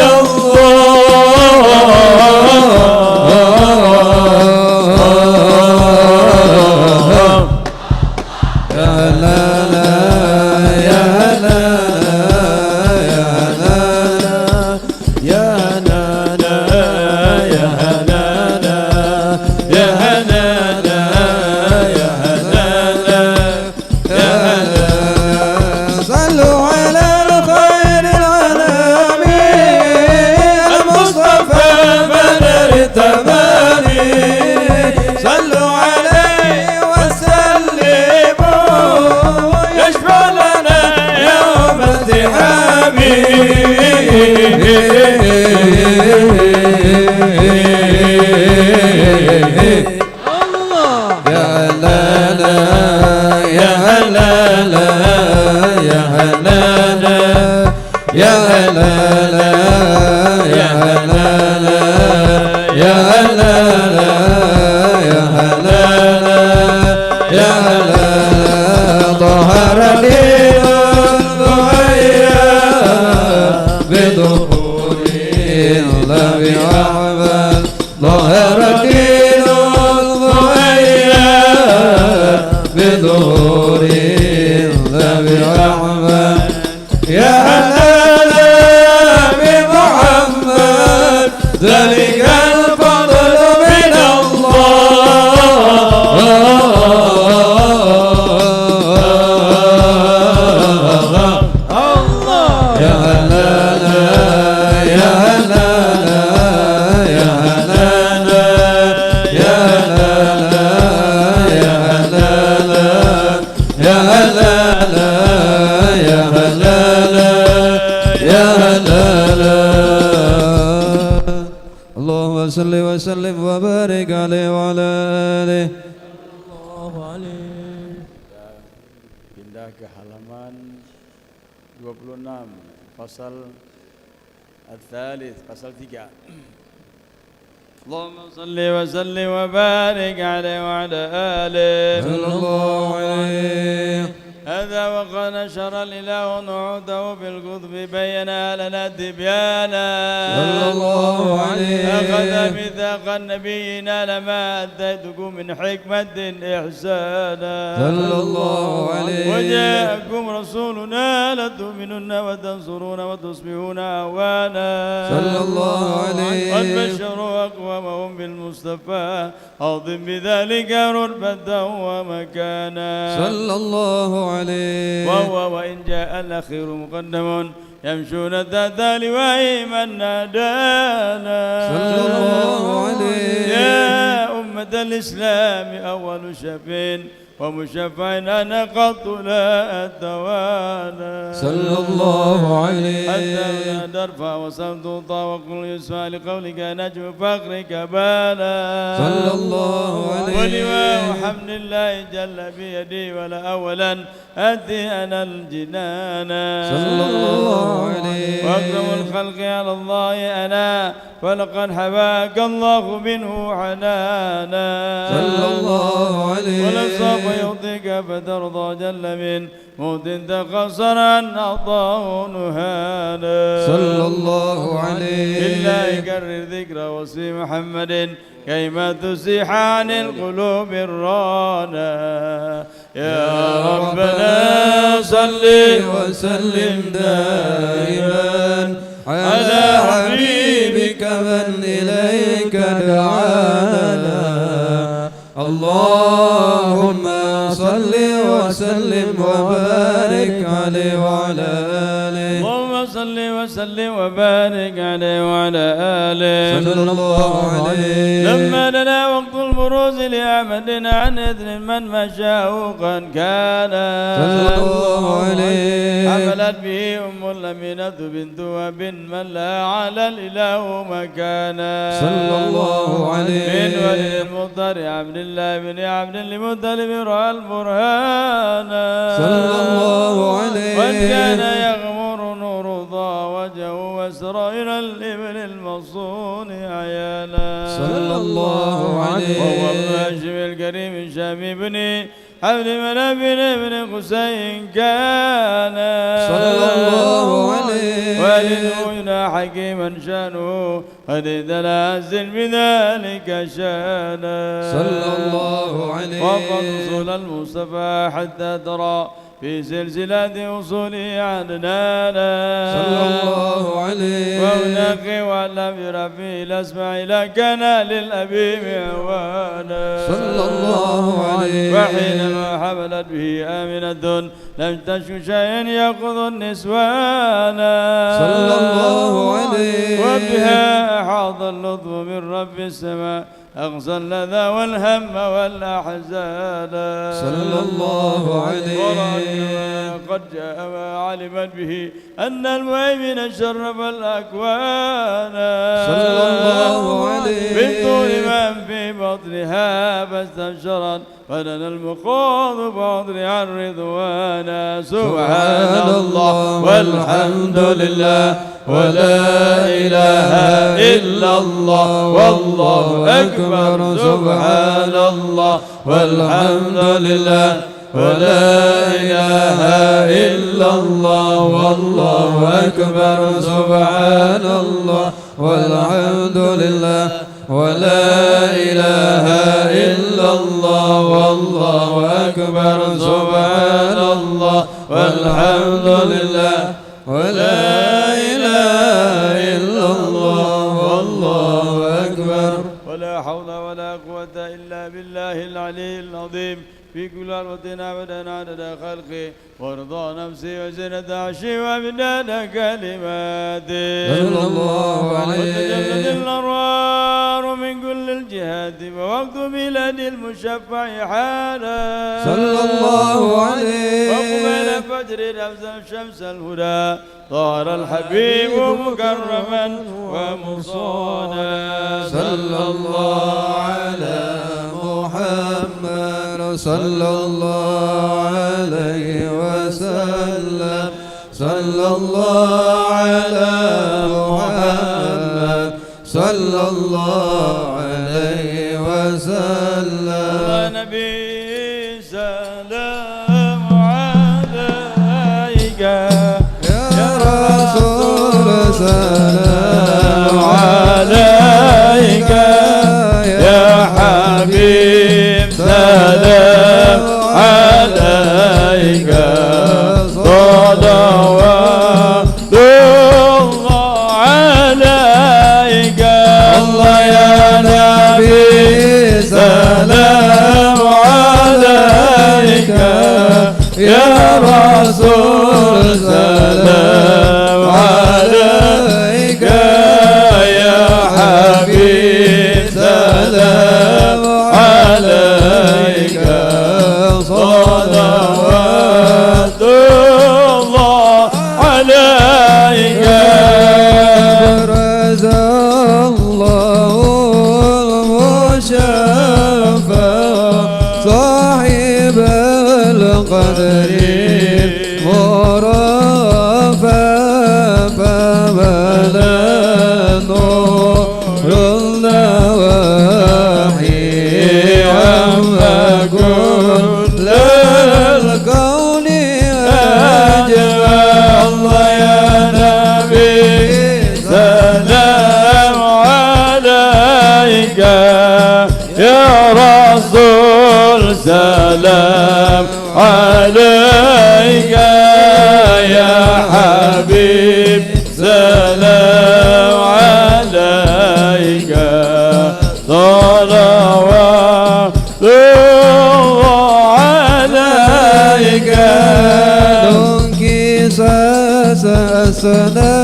وسلم وبارك عليه وعلى آله. Pindah ke halaman 26 pasal al-thalith, pasal 3. اللهم صل وسلم وبارك عليه وعلى آله صلى الله عليه. هذا وقد نشر الإله نعوده بالقطب بين لنا تبيانا صلى الله عليه. أخذ ميثاق النبيين لما أتيتكم من حكمة إحسانا صلى الله عليه. وجاءكم رسولنا لتؤمنن وتنصرون وتصبحون أعوانا صلى الله عليه. قد بشروا أقوامهم بالمصطفى عظم بذلك رتبة ومكانا صلى الله عليه. وهو وإن جاء الأخير مقدم يمشون تحت لواء من نادانا صلى الله عليه. يا أمة الإسلام أول شفين ومشفع أنا قط لا أتوانا صلى الله عليه. حتى ترفع وصمت وقل يسمع لقولك نجم فقرك بالا صلى الله عليه. ولواء حمد الله جل بيدي ولا أولا أتي أنا الجنانا صلى الله عليه. وأكرم الخلق على الله أنا فلقد حباك الله منه حنانا صلى الله عليه. ولن سوف يعطيك فترضى جل من موت تقصرا أعطاه نهانا صلى الله عليه. بالله كرر ذكر وصف محمد كيما تسيح عن القلوب الرانا يا ربنا صل وسلم دائما على حبيبك من إليك دعانا. اللهم صل وسلم وبارك عليه وعلى آله. اللهم صل وسلم وبارك عليه وعلى آله صلى الله عليه. لما لنا وقت البروز لأحمد عن إذن من مشاوقا كان صلى الله عليه. حملت به أم الأمينة بنت وهب من لا على الإله مكانا صلى الله عليه. من ولي المضطر عبد الله بن عبد المطلب رأى البرهان صلى الله عليه. وإن كان يغمر نور ضا وجهه وإسرائيل الإبل المصون عيانا صلى الله عليه. وهو ابن هاشم الكريم الشامي بن عبد مناف بن قسي كان صلى الله عليه. ولدنا حكيما شانه قد تنازل بذلك شانا صلى الله عليه وقد وصل المصطفى حتى ترى في سلسلة وصوله عدنانا صلى الله عليه وهناك ولم يرفي الأسماء لكن للأبي معوانا صلى الله عليه وحينما حملت به آمنة لم تشك شيئا يأخذ النسوان صلى الله عليه وبها أحاط اللطف من رب السماء أغزى اللذى والهم والأحزان صلى الله عليه ورأينا قد جاء ما علمت به أن المهيمن شرف الأكوان صلى الله عليه من طول من في بطنها فاستبشرت فلنا المخاض فاضرع الرضوان سبحان الله والحمد لله ولا إله إلا الله والله أكبر سبحان الله والحمد لله ولا إله إلا الله والله أكبر سبحان الله والحمد لله ولا إله إلا الله والله أكبر سبحان الله والحمد لله ولا إله إلا الله والله أكبر ولا حول ولا قوة إلا بالله العلي العظيم في كل أرضنا أبدا عدد خلقه ورضا نفسي وزنة عرشي ومداد كلماته صلى الله عليه وتجلد الأنوار من كل الجهات ووقت ميلاد المشفع حالا صلى الله عليه وقبل فجر نفس شمس الهدى ظهر الحبيب مكرما ومصانا صلى الله على محمد صلى الله عليه وسلم صلى الله على محمد صلى الله عليه وسلم نبي سلام عليك يا رسول سلام عليك يا حبيب سلام عليك صلوات الله عليك الله يا نبي سلام عليك يا رسول سلام عليك يا حبيب سلام عليك صلوات الله عليك برز الله المشفى صاحب القدر المرفع فبدا نور النواحي عما كل الكون أجمع الله يا نبي سلام عليك يا رسول سلام عليك يا حبيب سلام عليك صلوات الله عليك أسنا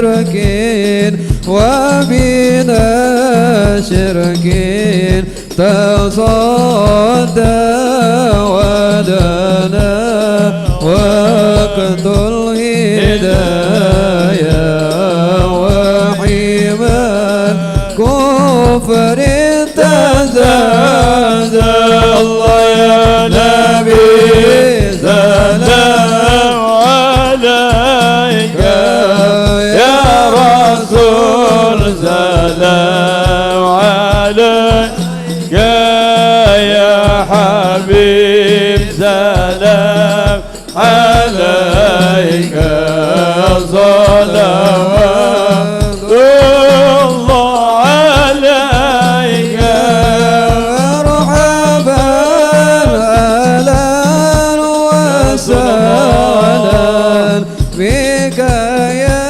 مشركين وبنا شركين تصدى ودنا وقت الهدايا وحيما كفر تزاد الله يا نبي سلام عليك يا رسول سلام عليك يا حبيب سلام عليك بك يا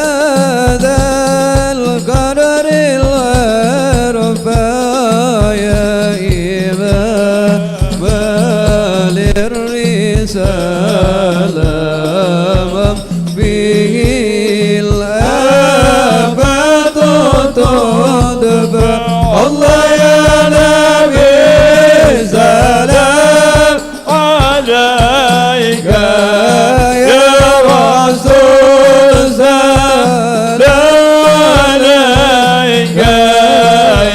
ذا القدر الغرفا يا إمام للرسالة به الآفات تدفع الله يا نبي سلام عليك يا رسول سلام عليك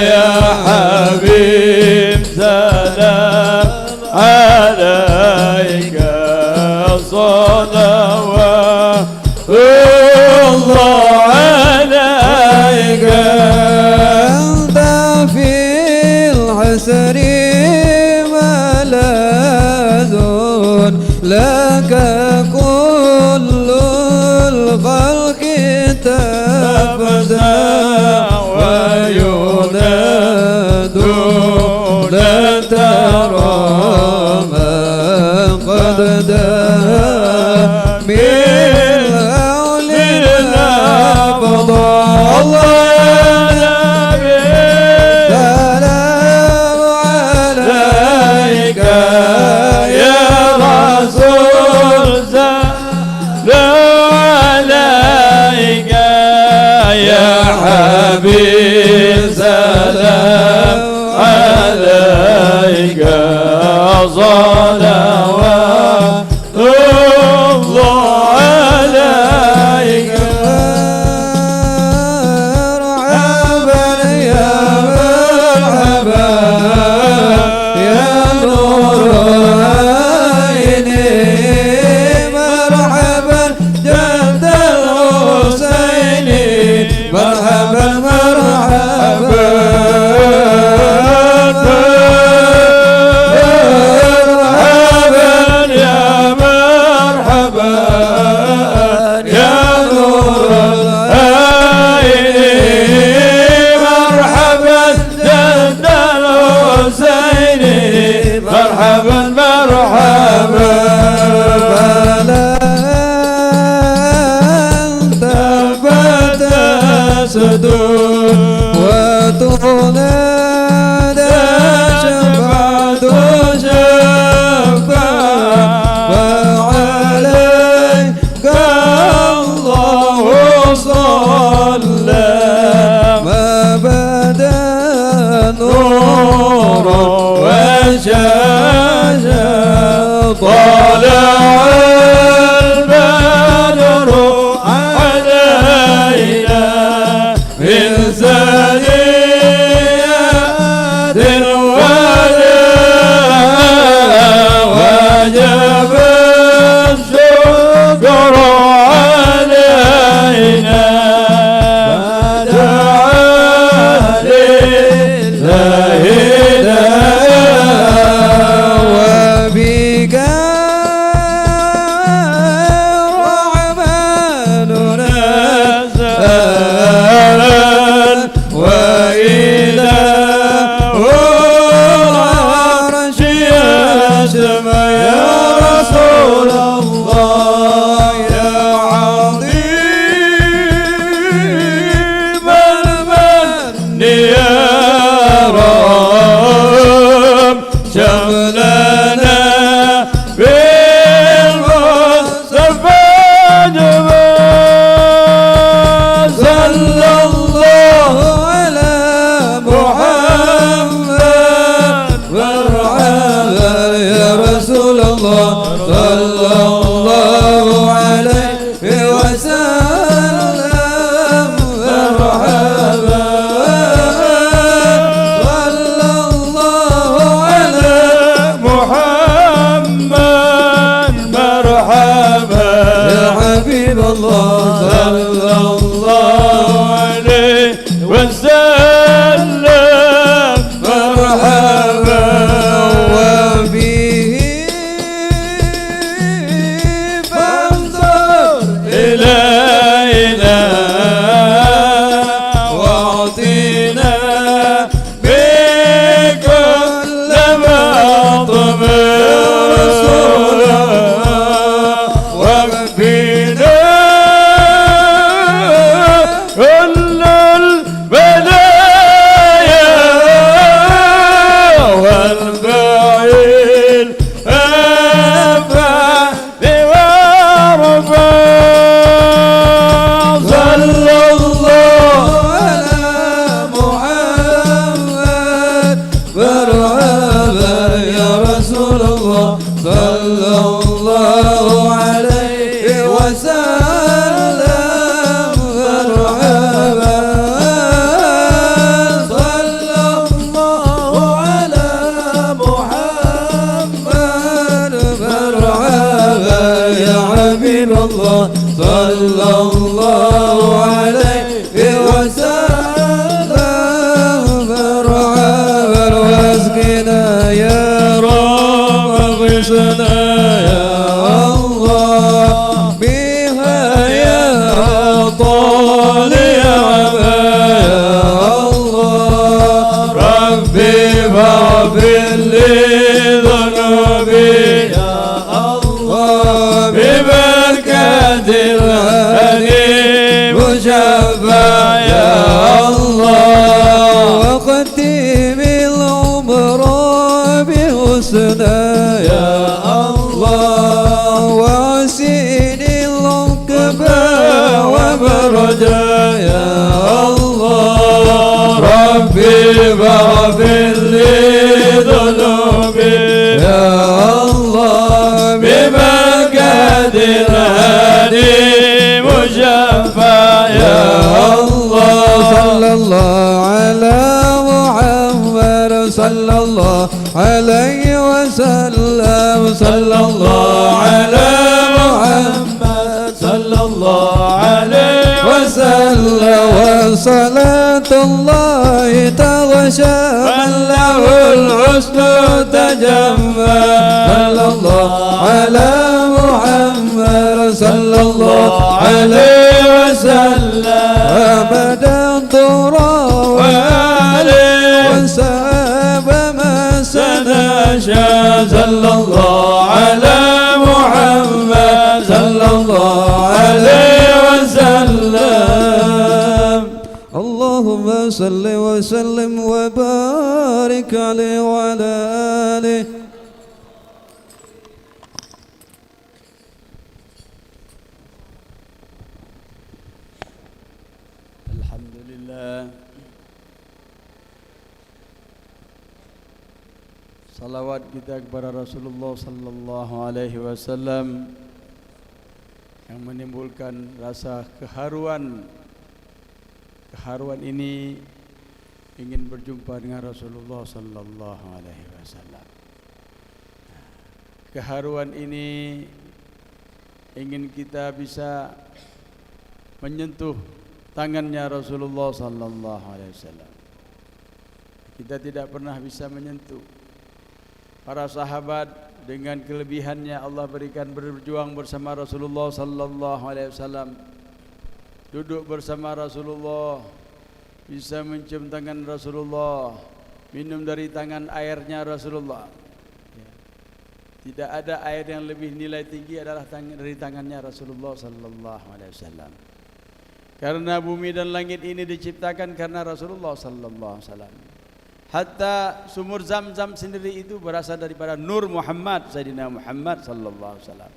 يا حبيب سلام عليك صلوات الله عليك أنت في الحسر ملاذ لك كل الخلق تفزع ويناد لا ترى ما قد دام من هول الأفضل الله يا نبي سلام عليك يا رسول سلام عليك يا حبيب سلام عليك صلوات الله عليك مرحبا يا مرحبا يا نور عيني مرحبا جد الحسين مرحبا مرحبا مرحبا مرحبا فلا أنت فتسد وتنادى شفاعة شفاعة وعليك الله صلى ما بدا نور وشاشة طلع البدر علينا من ثنيات الوداع وجب الشكر علينا فدعا لله وبك الرحمن نزل وإله العرش يسمى يا رسول الله يا عظيم المن يا رب شملنا بالمصطفى جمال صلى الله على محمد مرحبا يا رسول الله صلى الله عليه وسلم مرحبا صلى الله على محمد مرحبا يا حبيب الله صلى الله عليه وسلم مرحبا وبه فانظر إلينا واعطينا بكل ما طمع واكفينا صلى الله عليه وسلم مرحبا واسقنا يا رب اغثنا يا الله بها يا طالع يا الله ربي فاغفر لي ذنوبي يا الله ببركة الهدي مشفع يا الله وختم العمر بحسنى يا الله وحسن العقبى وفرجا يا الله ربي فاغفر لي ذنوبي يا الله ببركة الهادي مشفع يا الله صلى الله على محمد صلى الله عليه وسلم صلى الله على محمد صلى الله عليه وسلم وصلاة الله تغشى من له الحسن تجمع صلى الله على محمد صلى الله عليه وسلم أبدا طرا وآله وساب ما سنشا صلى الله على محمد صلى الله عليه وسلم اللهم صل وسلم وبارك عليه وعلى آله. Alhamdulillah. Salawat kita kepada Rasulullah sallallahu alaihi wasallam yang menimbulkan rasa keharuan. Keharuan ini ingin berjumpa dengan Rasulullah sallallahu alaihi wasallam. Keharuan ini ingin kita bisa menyentuh tangannya Rasulullah sallallahu alaihi wasallam. Kita tidak pernah bisa menyentuh. Para sahabat dengan kelebihannya Allah berikan berjuang bersama Rasulullah sallallahu alaihi wasallam. Duduk bersama Rasulullah, bisa mencium tangan Rasulullah, minum dari tangan airnya Rasulullah. Tidak ada air yang lebih nilai tinggi adalah dari tangannya Rasulullah sallallahu alaihi wasallam. Karena bumi dan langit ini diciptakan karena Rasulullah sallallahu alaihi wasallam. Hatta sumur Zam-Zam sendiri itu berasal daripada Nur Muhammad, Sayyidina Muhammad sallallahu alaihi wasallam.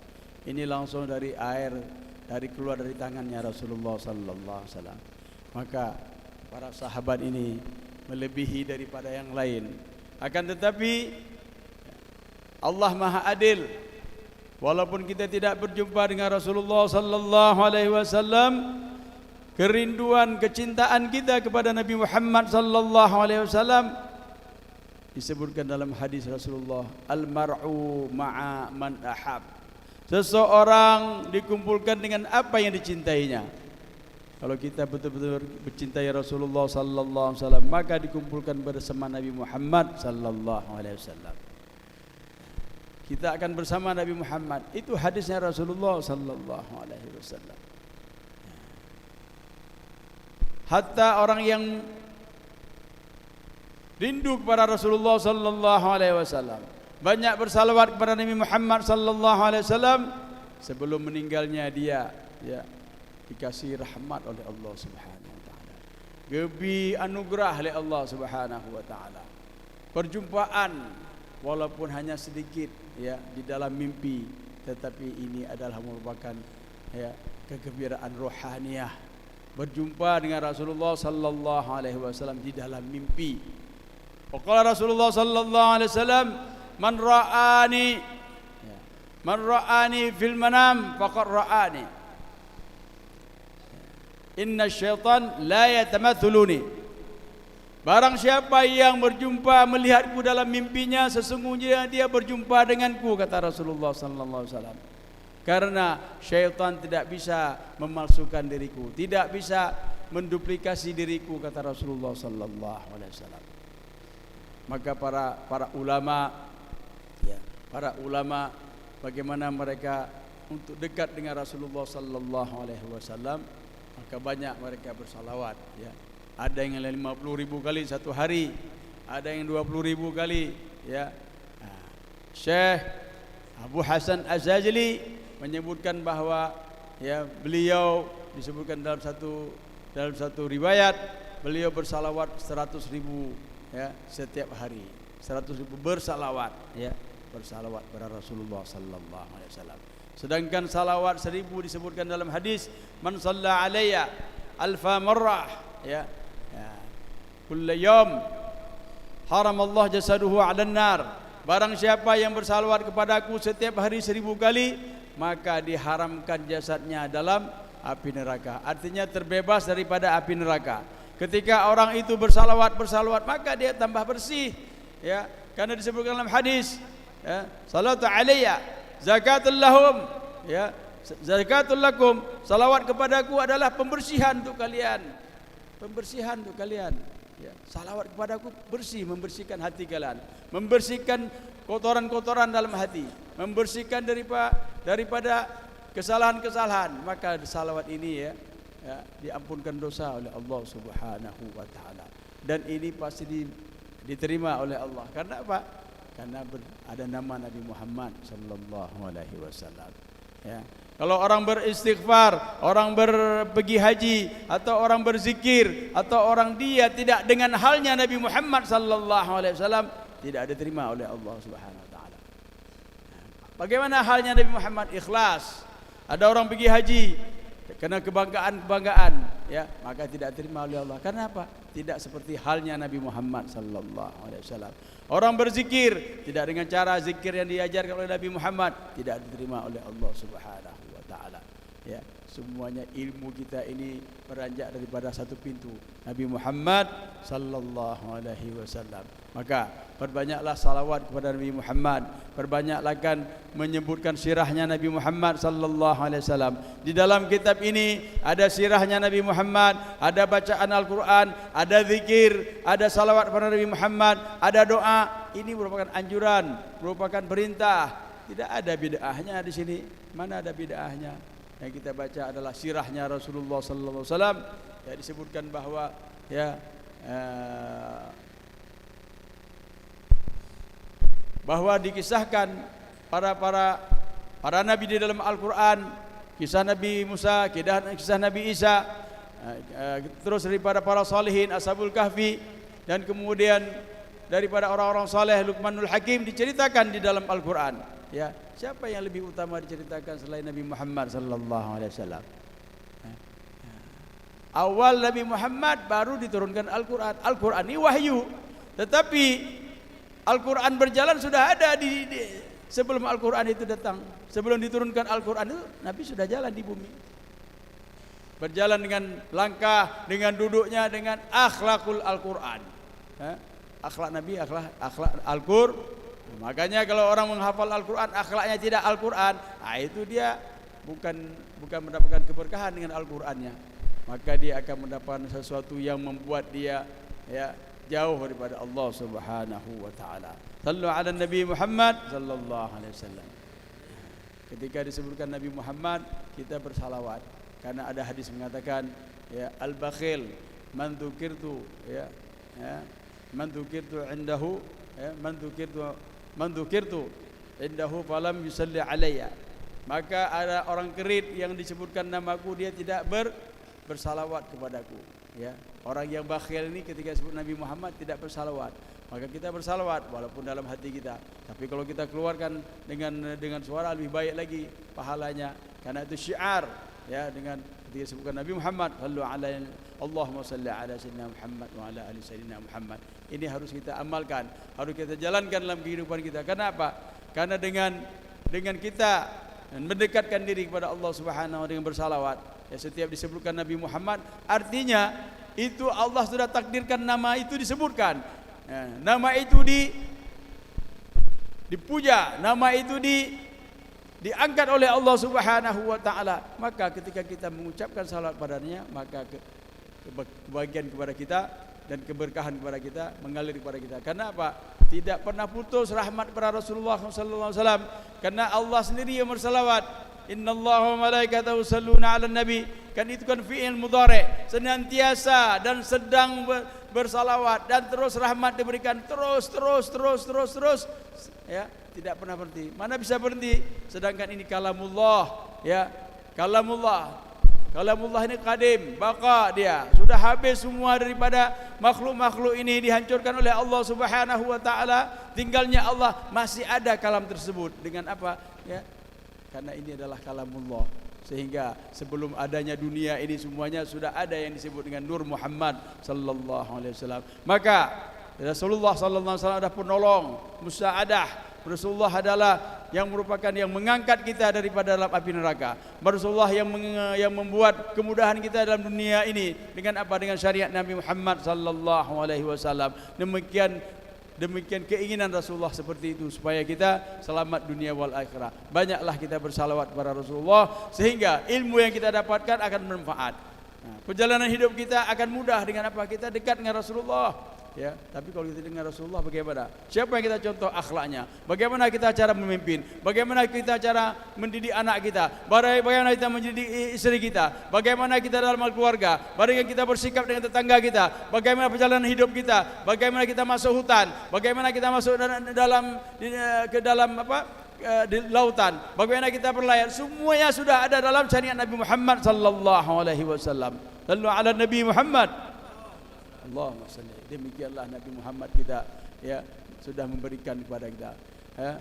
Ini langsung dari air keluar dari tangannya Rasulullah sallallahu alaihi wasallam. Maka para sahabat ini melebihi daripada yang lain. Akan tetapi Allah Maha Adil. Walaupun kita tidak berjumpa dengan Rasulullah sallallahu alaihi wasallam, kerinduan, kecintaan kita kepada Nabi Muhammad sallallahu alaihi wasallam disebutkan dalam hadis Rasulullah, al-mar'u ma'a man ahab. Seseorang dikumpulkan dengan apa yang dicintainya. Kalau kita betul-betul mencintai Rasulullah sallallahu alaihi wasallam, maka dikumpulkan bersama Nabi Muhammad sallallahu alaihi wasallam. Kita akan bersama Nabi Muhammad. Itu hadisnya Rasulullah sallallahu alaihi wasallam. Hatta orang yang rindu kepada Rasulullah sallallahu alaihi wasallam banyak bersalawat kepada Nabi Muhammad sallallahu alaihi wasallam, sebelum meninggalnya dia dikasih rahmat oleh Allah Subhanahu wa taala. Gebi anugerah oleh Allah Subhanahu wa taala. Perjumpaan walaupun hanya sedikit di dalam mimpi, tetapi ini adalah merupakan kegembiraan rohaniyah. Berjumpa dengan Rasulullah sallallahu alaihi wasallam di dalam mimpi. Waqala Rasulullah sallallahu alaihi wasallam, man ra'ani fil manam faqad ra'ani. Inna syaitan la yatamathuluni. Barang siapa yang berjumpa melihatku dalam mimpinya, sesungguhnya dia berjumpa denganku, kata Rasulullah sallallahu alaihi wasallam. Karena syaitan tidak bisa memalsukan diriku, tidak bisa menduplikasi diriku, kata Rasulullah sallallahu alaihi wasallam. Maka para ulama, ya, para ulama bagaimana mereka untuk dekat dengan Rasulullah sallallahu alaihi wasallam, maka banyak mereka bersalawat, ya. Ada yang 50.000 kali satu hari, ada yang 20.000 kali, ya. Syekh Abu Hasan Az-Zajli menyebutkan bahwa, ya, beliau disebutkan dalam satu riwayat, beliau bersalawat 100.000, ya, setiap hari. 100.000 bersalawat, ya, bersalawat kepada Rasulullah sallallahu alaihi wasallam. Sedangkan salawat 1000 disebutkan dalam hadis, man shalla alayya alfa marrah, ya, kullu yawm haramallahu jasaduhu 'alan nar. Barang siapa yang bersalawat kepadaku setiap hari 1000 kali, maka diharamkan jasadnya dalam api neraka. Artinya terbebas daripada api neraka. Ketika orang itu bersalawat, maka dia tambah bersih, ya. Karena disebutkan dalam hadis, ya, salatu alayya zakatul lahum, ya, zakatul lakum. Salawat kepadaku adalah pembersihan untuk kalian. Pembersihan untuk kalian. Ya, salawat kepadaku bersih, membersihkan hati kalian, membersihkan kotoran-kotoran dalam hati, membersihkan daripada kesalahan-kesalahan. Maka salawat ini, ya, diampunkan dosa oleh Allah Subhanahu wa taala. Dan ini pasti diterima oleh Allah. Karena apa? Karena ada nama Nabi Muhammad sallallahu alaihi wasallam, ya. Kalau orang beristighfar, orang pergi haji, atau orang berzikir, atau orang dia tidak dengan halnya Nabi Muhammad sallallahu alaihi wasallam, tidak diterima oleh Allah Subhanahu wa taala. Bagaimana halnya Nabi Muhammad? Ikhlas. Ada orang pergi haji karena kebanggaan, ya, maka tidak diterima oleh Allah. Karena apa? Tidak seperti halnya Nabi Muhammad sallallahu alaihi wasallam. Orang berzikir tidak dengan cara zikir yang diajarkan oleh Nabi Muhammad, tidak diterima oleh Allah Subhanahu wa taala. Ya, semuanya ilmu kita ini beranjak daripada satu pintu, Nabi Muhammad sallallahu alaihi wasallam. Maka perbanyaklah salawat kepada Nabi Muhammad, perbanyaklah kan menyebutkan sirahnya Nabi Muhammad sallallahu alaihi wasallam. Di dalam kitab ini ada sirahnya Nabi Muhammad, ada bacaan Al-Qur'an, ada zikir, ada salawat kepada Nabi Muhammad, ada doa. Ini merupakan anjuran, merupakan perintah. Tidak ada bid'ahnya di sini. Mana ada bid'ahnya? Yang kita baca adalah sirahnya Rasulullah sallallahu alaihi wasallam. Ya, disebutkan bahwa, ya, bahwa dikisahkan para nabi di dalam Al-Qur'an, kisah Nabi Musa, kisah Nabi Isa, terus daripada para salihin, Ashabul Kahfi, dan kemudian daripada orang-orang saleh, Luqmanul Hakim, diceritakan di dalam Al-Qur'an. Ya, siapa yang lebih utama diceritakan selain Nabi Muhammad sallallahu alaihi wasallam? Awal Nabi Muhammad baru diturunkan Al-Qur'an. Al-Qur'an ini wahyu, tetapi Al-Quran berjalan sudah ada sebelum Al-Quran itu datang. Sebelum diturunkan Al-Quran itu Nabi sudah jalan di bumi, berjalan dengan langkah, dengan duduknya, dengan akhlakul Al-Quran. Akhlak Nabi, akhlak Al-Quran. Makanya kalau orang menghafal Al-Quran, akhlaknya tidak Al-Quran, itu dia bukan mendapatkan keberkahan dengan Al-Qurannya. Maka dia akan mendapatkan sesuatu yang membuat dia, ya, jauh daripada Allah Subhanahu wa taala. Sallu ala Nabi Muhammad sallallahu alaihi wasallam. Ketika disebutkan Nabi Muhammad, kita bersalawat karena ada hadis mengatakan, ya, al-bakhil man dzukirtu, ya, man dzukirtu indahu, ya, man dzukirtu indahu falam yusalli alayya. Maka ada orang kerit yang disebutkan namaku, dia tidak bersalawat kepadaku. Ya, orang yang bakhil ini ketika sebut Nabi Muhammad tidak bersalawat. Maka kita bersalawat walaupun dalam hati kita. Tapi kalau kita keluarkan dengan suara lebih baik lagi pahalanya. Karena itu syiar, ya, dengan ketika sebutkan Nabi Muhammad, sallu alaihi Allahumma salli ala sayyidina Muhammad wa ala ali sayyidina Muhammad. Ini harus kita amalkan, harus kita jalankan dalam kehidupan kita. Kenapa? Karena dengan kita mendekatkan diri kepada Allah Subhanahu wa taala dengan bersalawat, ya, setiap disebutkan Nabi Muhammad, artinya itu Allah sudah takdirkan nama itu disebutkan, ya, nama itu dipuja, nama itu diangkat oleh Allah Subhanahu wa taala, maka ketika kita mengucapkan salat padanya, maka kebahagiaan kepada kita dan keberkahan kepada kita mengalir kepada kita. Karena apa? Tidak pernah putus rahmat kepada Rasulullah sallallahu alaihi wasallam. Karena Allah sendiri yang bersalawat. Innallaha wa malaikatahu yusalluna 'alan nabi. Kan itu kan fi'il mudhari', senantiasa dan sedang bersalawat dan terus rahmat diberikan terus ya, tidak pernah berhenti. Mana bisa berhenti? Sedangkan ini kalamullah, ya. Kalamullah ini qadim, baqa dia. Sudah habis semua daripada makhluk-makhluk ini dihancurkan oleh Allah Subhanahu wa taala. Tinggalnya Allah, masih ada kalam tersebut. Dengan apa? Ya. Karena ini adalah kalamullah. Sehingga sebelum adanya dunia ini semuanya sudah ada yang disebut dengan Nur Muhammad sallallahu alaihi wasallam. Maka Rasulullah sallallahu alaihi wasallam ada penolong, musaadah. Rasulullah adalah yang merupakan yang mengangkat kita daripada dalam api neraka. Rasulullah yang membuat kemudahan kita dalam dunia ini dengan apa? Dengan syariat Nabi Muhammad sallallahu alaihi wasallam. Demikian keinginan Rasulullah seperti itu, supaya kita selamat dunia wal akhirah. Banyaklah kita bersalawat kepada Rasulullah sehingga ilmu yang kita dapatkan akan bermanfaat. Perjalanan hidup kita akan mudah dengan apa? Kita dekat dengan Rasulullah. Ya, tapi kalau kita dengan Rasulullah bagaimana? Siapa yang kita contoh akhlaknya? Bagaimana kita cara memimpin? Bagaimana kita cara mendidik anak kita? Bagaimana kita mendidik istri kita? Bagaimana kita dalam keluarga? Bagaimana kita bersikap dengan tetangga kita? Bagaimana perjalanan hidup kita? Bagaimana kita masuk hutan? Bagaimana kita masuk ke dalam di lautan? Bagaimana kita berlayar? Semuanya sudah ada dalam syariat Nabi Muhammad sallallahu alaihi wasallam. Sallu ala Nabi Muhammad. Allahumma salli. Demikianlah Nabi Muhammad kita, ya, sudah memberikan kepada kita, ya.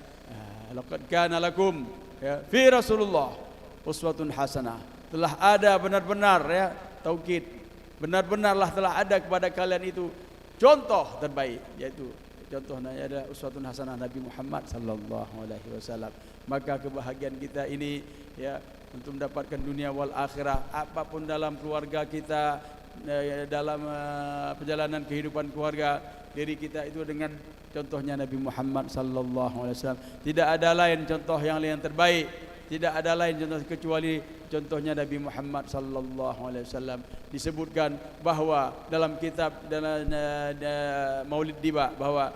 Laqad kana lakum, ya, fi Rasulullah uswatun hasanah. Telah ada benar-benar, ya, taukid, benar-benarlah telah ada kepada kalian itu contoh terbaik, yaitu contohnya adalah uswatun hasanah Nabi Muhammad sallallahu alaihi wasallam. Maka kebahagiaan kita ini, ya, untuk mendapatkan dunia wal akhirah, apapun dalam keluarga kita, dalam perjalanan kehidupan keluarga diri kita itu dengan contohnya Nabi Muhammad sallallahu alaihi wasallam. Tidak ada lain contoh yang terbaik, tidak ada lain contoh kecuali contohnya Nabi Muhammad sallallahu alaihi wasallam. Disebutkan bahwa dalam kitab dalam Maulid Diba bahwa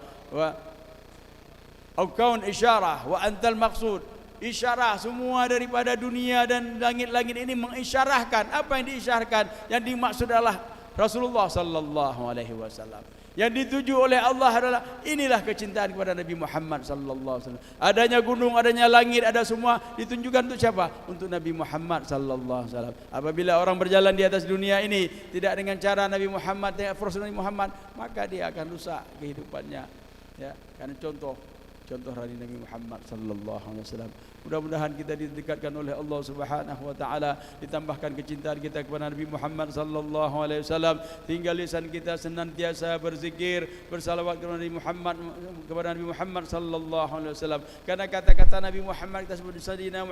au kaun isyarah wa antal maqsud. Isyarah semua daripada dunia dan langit-langit ini mengisyarahkan. Apa yang diisyarahkan? Yang dimaksud adalah Rasulullah sallallahu alaihi wasallam. Yang dituju oleh Allah adalah inilah kecintaan kepada Nabi Muhammad sallallahu alaihi wasallam. Adanya gunung, adanya langit, ada semua ditunjukkan untuk siapa? Untuk Nabi Muhammad sallallahu alaihi wasallam. Apabila orang berjalan di atas dunia ini tidak dengan cara Nabi Muhammad, dengan Rasul Nabi Muhammad, maka dia akan rusak kehidupannya. Ya, karena contoh dari Nabi Muhammad sallallahu alaihi wasallam. Mudah-mudahan kita didekatkan oleh Allah Subhanahu wa taala, ditambahkan kecintaan kita kepada Nabi Muhammad sallallahu alaihi wasallam, hingga lisan kita senantiasa berzikir, bersalawat kepada Nabi Muhammad sallallahu alaihi wasallam. Karena kata-kata Nabi Muhammad kita sebut Sayyidina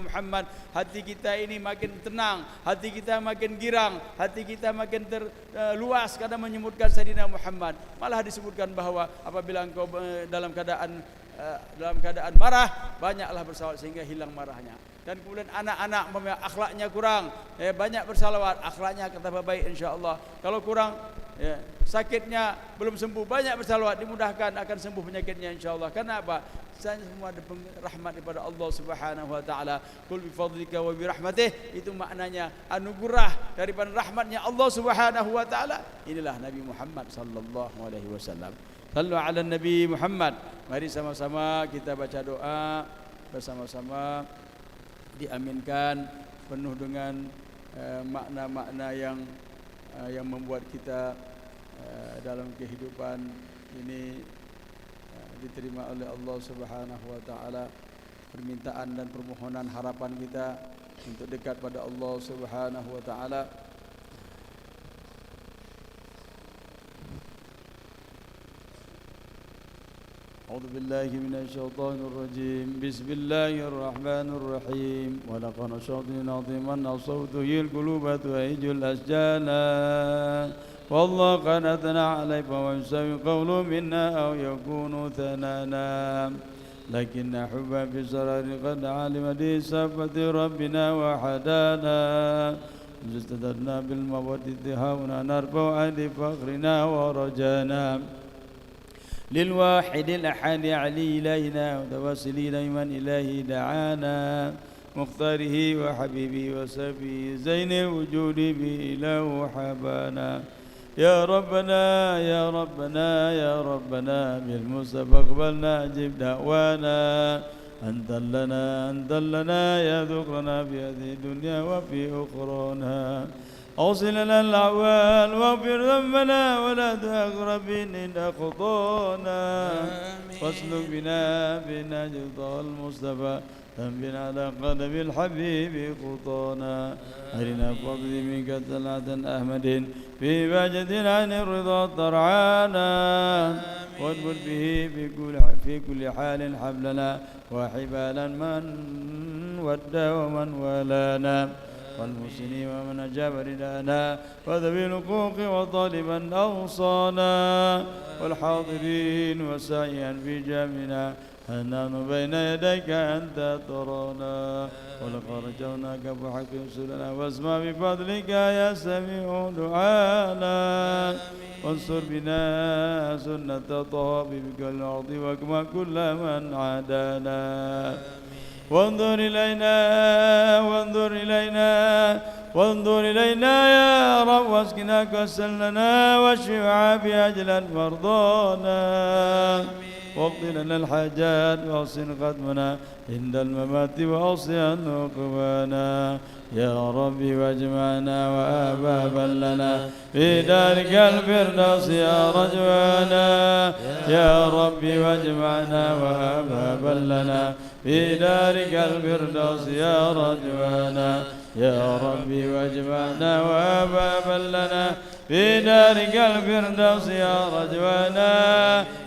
Muhammad, hati kita ini makin tenang, hati kita makin girang, hati kita makin terluas karena menyebutkan Sayyidina Muhammad. Malah disebutkan bahwa apabila engkau dalam keadaan marah, banyaklah bersalawat sehingga hilang marahnya. Dan kemudian anak-anak akhlaknya kurang, banyak bersalawat, akhlaknya akan tambah baik insya-Allah. Kalau kurang, sakitnya belum sembuh, banyak bersalawat, dimudahkan akan sembuh penyakitnya insya-Allah. Karena apa? Semua ada rahmat daripada Allah Subhanahu wa taala. Qul bi fadlika wa bi rahmatih, itu maknanya anugerah daripada rahmatnya Allah Subhanahu wa taala. Inilah Nabi Muhammad sallallahu alaihi wasallam. Sallu ala Nabi Muhammad. Mari sama-sama kita baca doa bersama-sama, diaminkan penuh dengan makna-makna yang membuat kita dalam kehidupan ini diterima oleh Allah Subhanahu wa taala. Permintaan dan permohonan harapan kita untuk dekat pada Allah Subhanahu wa taala. أعوذ بالله من الشيطان الرجيم بسم الله الرحمن الرحيم ولقد شيطان عظيما صوته القلوب تهيج الأشجان والله قد أثنى عليك ويسوي قول منا أو يكون ثنانا لكن حبا في السرار قد علم دي صفة ربنا وحدانا استدرنا بالمودة هاونا نرفع عن فخرنا ورجانا للواحد الأحد علي إلينا متوسلين من إليه دعانا مختاره وحبيبي وسبي زين الوجود بإله حبانا يا ربنا يا ربنا يا ربنا بالمصطفى اقبلنا أجب دعوانا أنت لنا يا ذكرنا في هذه الدنيا وفي أخرانا أوصل لنا الأعوال واغفر ذنبنا ولا تأخر بنا خطانا واسلك بنا بنجد المصطفى ذنب على قدم الحبيب خطانا أرنا فضل منك طلعة أحمد في بهجة عن الرضا ترعانا واثبت به في كل حال حبلنا وحبالا من ودى ومن ولانا والمسلمين ومن أجاب ردانا وذوي الحقوق وطالبا أوصانا والحاضرين وسعيا في جامنا حنان بين يديك أنت ترانا ولقد رجوناك فحق رسلنا واسمع بفضلك يا سميع دعانا وانصر بنا سنة طه بك الأرض واكمل كل من عادانا وانظر إلينا وانظر إلينا وانظر إلينا يا رب واسقنا كأسا لنا واشف عافية أجلا مرضانا واقض لنا الحاجات واحسن ختمنا عند الممات واوصي عقبانا يا ربي واجمعنا وأبابا لنا في دارك الفردوس يا رجوانا يا ربي واجمعنا وأبابا لنا في دارك الفردوس يا رجوانا يا ربي واجمعنا وأبابا لنا في دارك الفردوس يا رجوانا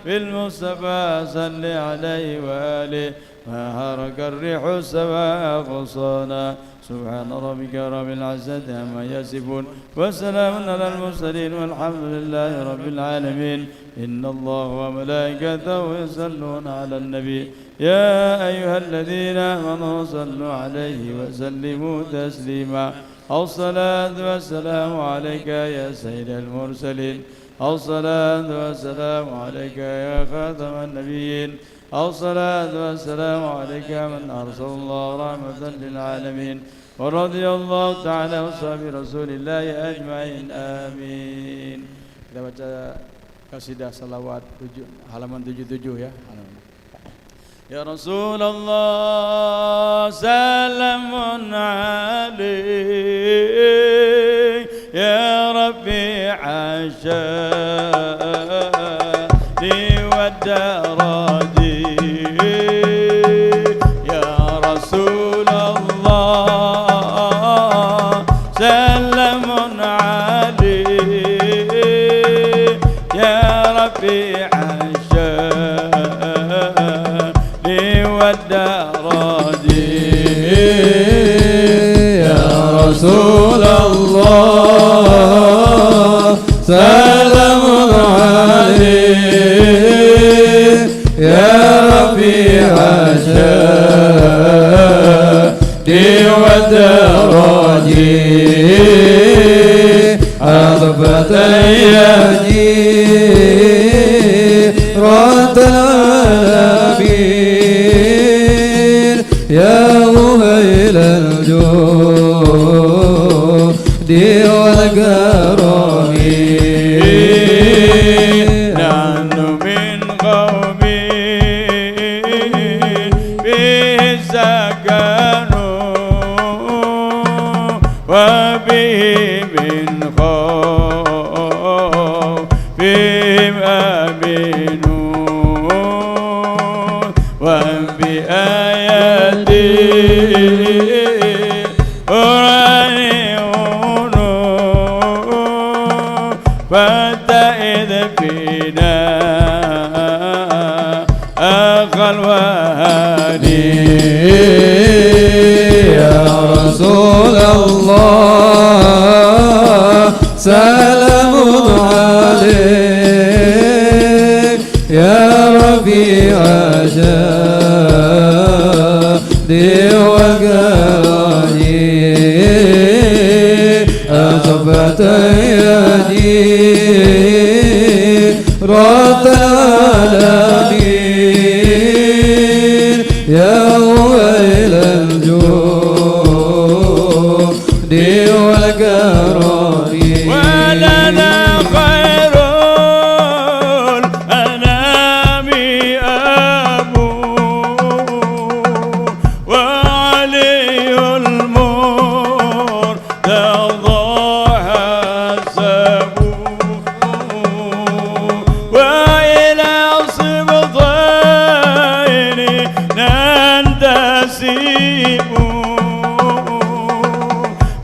بالمصطفى صل عليه وآله ما هرك الريح السماء غصانا سبحان ربك رب العزة عما يصفون وسلام على المرسلين والحمد لله رب العالمين إن الله وملائكته يصلون على النبي يا أيها الذين آمنوا صلوا عليه وسلموا تسليما الصلاة والسلام عليك يا سيد المرسلين الصلاة والسلام عليك يا خاتم النبيين الصلاة والسلام عليك من أرسل الله رحمة للعالمين ورضي الله تعالى عن أصحاب رسول الله أجمعين آمين. Kita baca kasidah salawat halaman 77 ya. يا رسول الله سلام عليك يا ربي عشاني والدرجي يا رسول الله سلام عليك يا ربي يا رسول الله سلام عليك يا رفيع الشهد والدرجي عظبة جيرة العالمين يا مهيل الجود والكرم نحن من قوم به سكنوا وبه من خوفهم آمنون وبآياته قرآنون فاتئذ فينا أخا الوالي يا رسول الله سلام عليك يا رفيع جيرة العالمين يا ويل الجود والكرم ولنا خير الأنام أبو وعلي المرتضى حسبه وإلى صبطين ننتسب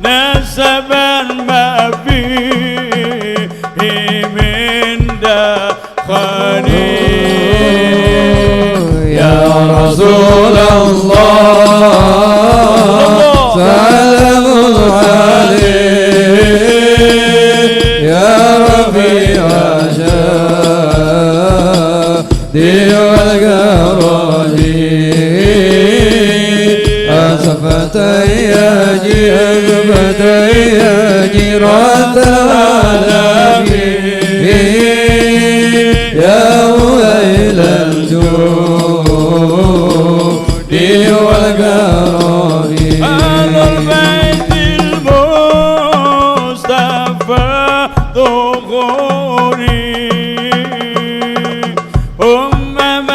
نسبا ما فيه من دخل يا رسول الله سلام عليك يا رفيع شادي والكرم أسفتي جيرة العالمين يا ويل الجود والكرم أهل البيت المصطفى ظهوري هم من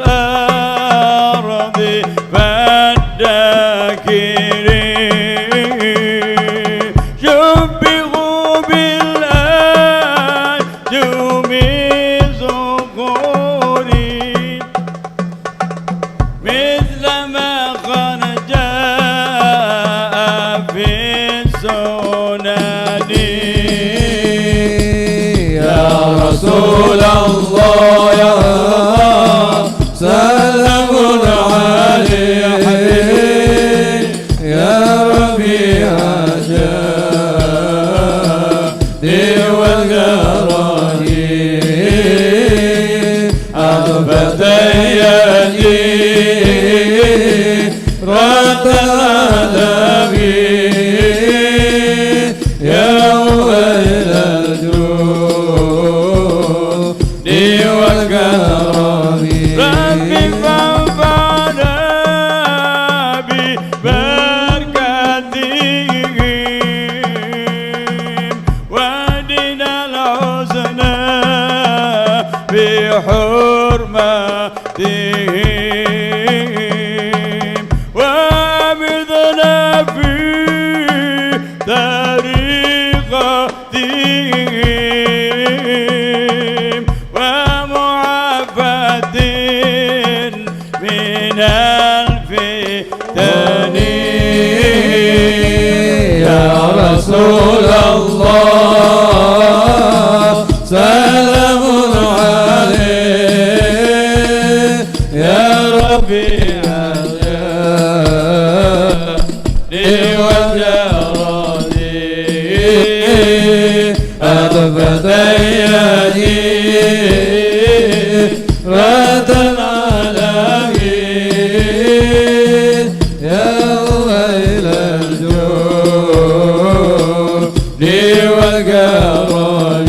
الأرض فالذاكرين شبهوا بالأنجم ذكوري مثل ما قد جاء في السنن يا رسول الله يا سلام عليك يا ربيع شادي والكرم أضفتي جيرة العالمين يا ويل الجود والكرم ربي فانفعنا ببركاتهم ودنا الحسنى بحرمتهم وابذنا في طريقتهم ومعافاة من الفتن يا رسول الله سلام عليك يا ربيع الشادي والكرم أضفتي جيرة العالمين يا ويل الجود والكرم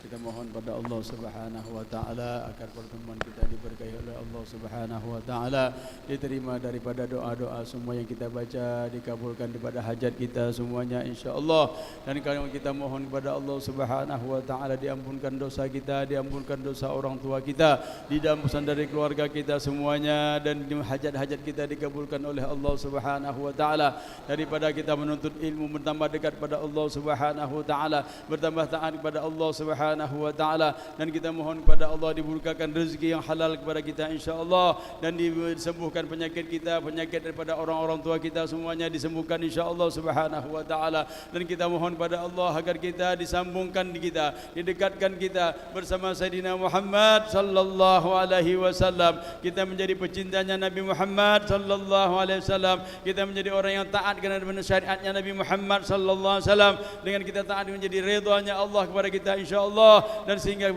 Kita mohon pada Allah Subhanahu wa taala agar pertemuan kita diberkahi oleh Allah Subhanahu wa taala, diterima daripada doa-doa semua yang kita baca, dikabulkan daripada hajat kita semuanya insyaallah. Dan kalau kita mohon kepada Allah Subhanahu wa taala diampunkan dosa kita, diampunkan dosa orang tua kita, didampurkan dari keluarga kita semuanya, dan hajat-hajat kita dikabulkan oleh Allah Subhanahu wa taala. Daripada kita menuntut ilmu, bertambah dekat pada Allah Subhanahu wa taala, bertambah taat kepada Allah Subhanahu wa taala, dan kita mohon kepada Allah dibukakan rezeki yang halal kepada kita insyaallah, dan disembuhkan penyakit kita, penyakit daripada orang-orang tua kita semuanya disembuhkan insyaallah Subhanahu wa taala. Dan kita mohon kepada Allah agar kita disambungkan kita, didekatkan kita bersama Sayyidina Muhammad sallallahu alaihi wasallam. Kita menjadi pecintanya Nabi Muhammad sallallahu alaihi wasallam. Kita menjadi orang yang taat kepada syariatnya Nabi Muhammad sallallahu alaihi wasallam. Dengan kita taat menjadi redhanya Allah kepada kita insyaallah, dan sehingga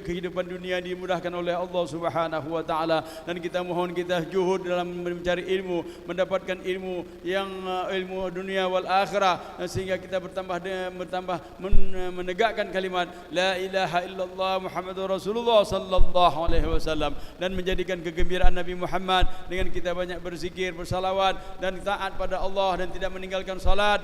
kehidupan dunia dimudahkan oleh Allah Subhanahu wa taala. Dan kita mohon kita juhud zuhud dalam mencari ilmu, mendapatkan ilmu yang ilmu dunia wal akhirah, sehingga kita bertambah menegakkan kalimat la ilaha illallah Muhammadur Rasulullah sallallahu alaihi wasallam, dan menjadikan kegembiraan Nabi Muhammad dengan kita banyak berzikir, bersalawat dan taat pada Allah, dan tidak meninggalkan salat,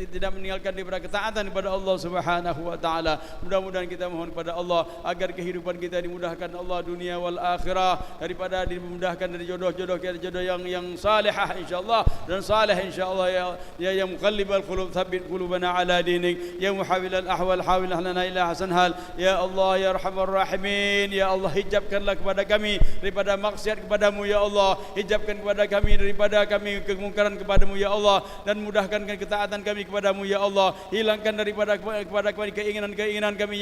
tidak meninggalkan daripada ketaatan kepada Allah Subhanahu wa taala. Mudah-mudahan kita mohon kepada Allah agar kehidupan kita dimudahkan Allah dunia wal akhirah, daripada dimudahkan dari jodoh-jodoh kita, jodoh yang salihah insyaallah dan salih insyaallah. Ya muqallibal qulub tsabbit qulubana ala dinik, ya muhawwilal ahwal hawil lana ila hasan hal. Ya Allah ya arhamar rahimin, ya Allah hijabkanlah kepada kami daripada maksiat kepadamu ya Allah, hijabkan kepada kami daripada kami kemungkaran kepadamu ya Allah, dan mudahkan ketaatan kami kepadamu ya Allah. Hilangkan daripada kepada kami keinginan kami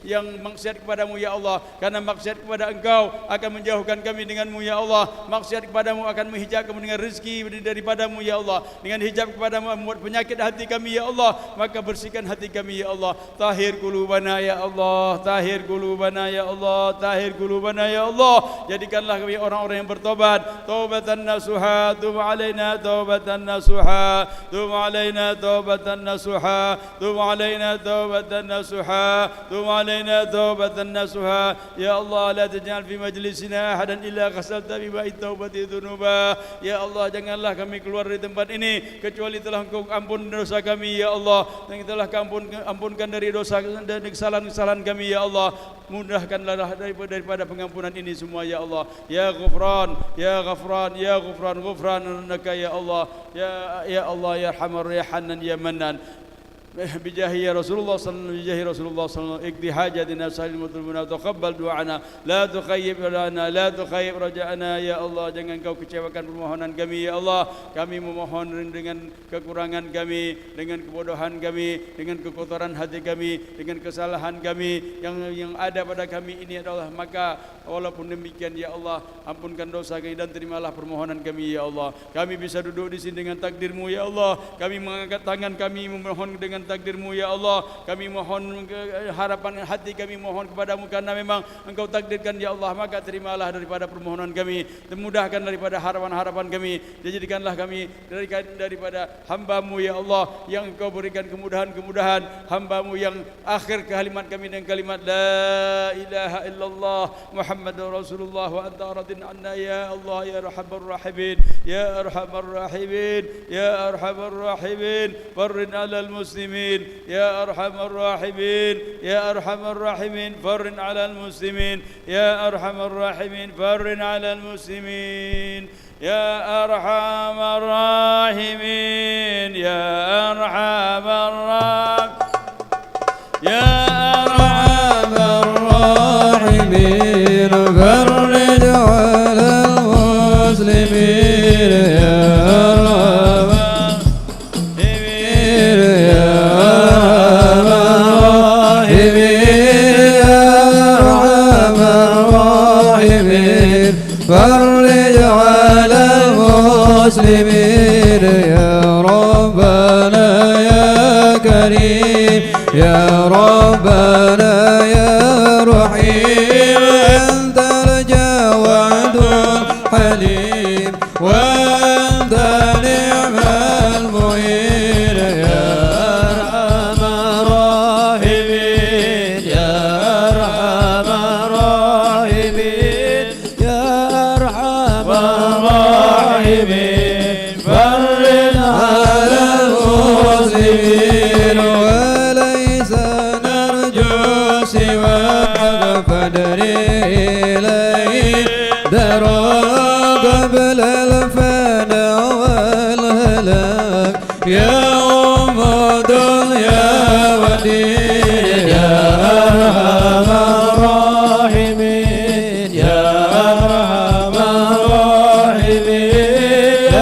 yang maksiat kepadamu ya Allah, karena maksiat kepada Engkau akan menjauhkan kami denganmu ya Allah. Maksiat kepadamu akan menghijab kami dengan rezeki daripadamu ya Allah. Dengan hijab kepadamu membuat penyakit hati kami ya Allah, maka bersihkan hati kami ya Allah. Tahir qulubana ya Allah, tahir qulubana ya Allah, tahir qulubana ya Allah. Jadikanlah kami orang-orang yang bertobat, taubatan nasuha, tub alaina taubatan nasuha, tub alaina taubatan nasuha, tub alaina taubatan nasuha, tub alaina taubatan nasuha. Ya Allah, la taj'al fi majlisina ahadan illa ghasalta bi ba'id taubati dzunuba. Ya Allah, janganlah kami keluar dari tempat ini kecuali telah Engkau ampun dosa kami ya Allah, dan telah ampunkan dari dosa dan kesalahan-kesalahan kami ya Allah. Mudahkanlah daripada pengampunan ini semua ya Allah. Ya Ghufran, ya Ghafran, ya Ghufran, Ghufranaka ya Allah. Ya Allah ya Arhamar ya Hanan ya Mannan. بجاهي رسول الله صلى الله عليه وسلم، بجاهي رسول الله صلى الله عليه وسلم، اقضي حاجتنا سائر المطلوبين وتقبل دعانا، لا تخيب لنا، لا تخيب رجاءنا ya Allah. Jangan Kau kecewakan permohonan kami ya Allah. Kami memohon dengan kekurangan kami, dengan kebodohan kami, dengan kekotoran hati kami, dengan kesalahan kami yang ada pada kami ini adalah, maka walaupun demikian ya Allah, ampunkan dosa kami dan terimalah permohonan kami ya Allah. Kami bisa duduk di sini dengan takdir-Mu ya Allah. Kami mengangkat tangan kami memohon dengan takdir-Mu ya Allah. Kami mohon harapan hati kami mohon kepadamu, karena memang Engkau takdirkan ya Allah, maka terimalah daripada permohonan kami, mudahkan daripada harapan-harapan kami, jadikanlah kami daripada hamba-Mu ya Allah yang Engkau berikan kemudahan-kemudahan, hamba-Mu yang akhir kalimat kami dengan kalimat la ilaha illallah Muhammadur Rasulullah wa anta radin anna ya Allah ya arhamar rahimin, ya arhamar rahimin, ya arhamar rahimin. Farrin alal muslimin يا أرحم الراحمين، يا أرحم الراحمين. فرن على المسلمين يا أرحم الراحمين. فرن على المسلمين يا أرحم الراحمين، يا أرحم الراحمين، يا أرحم الراحمين. فرج على المسلمين يا فرج على المسلمين يا ربنا يا كريم، يا ربنا يا رحيم. أنت الجواد الحليم وأنت نعم المعين، يا أرحم الراحمين، يا أرحم الراحمين، يا أرحم الراحمين. فرج على المسلمين وليس نرجو سواك، فادري إليه درى قبل الفناء والهلاك. يا أم الدنيا ودين، يا أرحم الراحمين، يا أرحم الراحمين،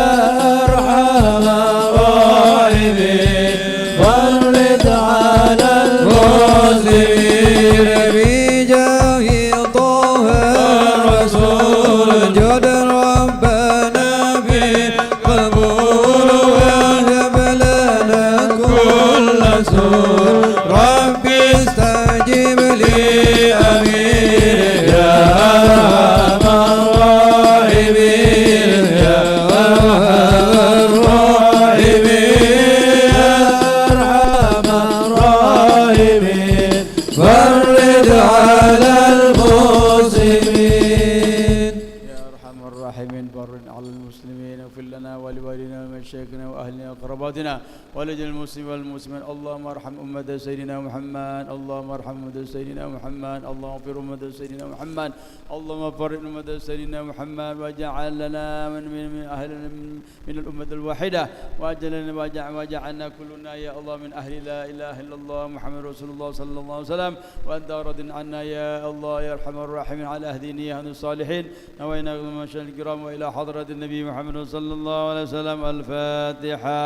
واغفر لنا ولوالدينا ومشايخنا وأهلنا وقراباتنا ولجل المسلمين والمسلمين. اللهم ارحم أمة سيدنا محمد، اللهم ارحم أمة سيدنا محمد، اللهم اغفر أمة سيدنا محمد، اللهم فرج أمة سيدنا محمد، واجعل لنا من أهل من الأمة الواحدة، واجعلنا كلنا يا الله من أهل لا إله إلا الله محمد رسول الله صلى الله عليه وسلم. وأنت راض عنا يا الله يا أرحم الراحمين على أهل نية الصالحين. نوينا المشايخ الكرام وإلى حضرة النبي محمد صلى الله عليه وسلم. الفاتحة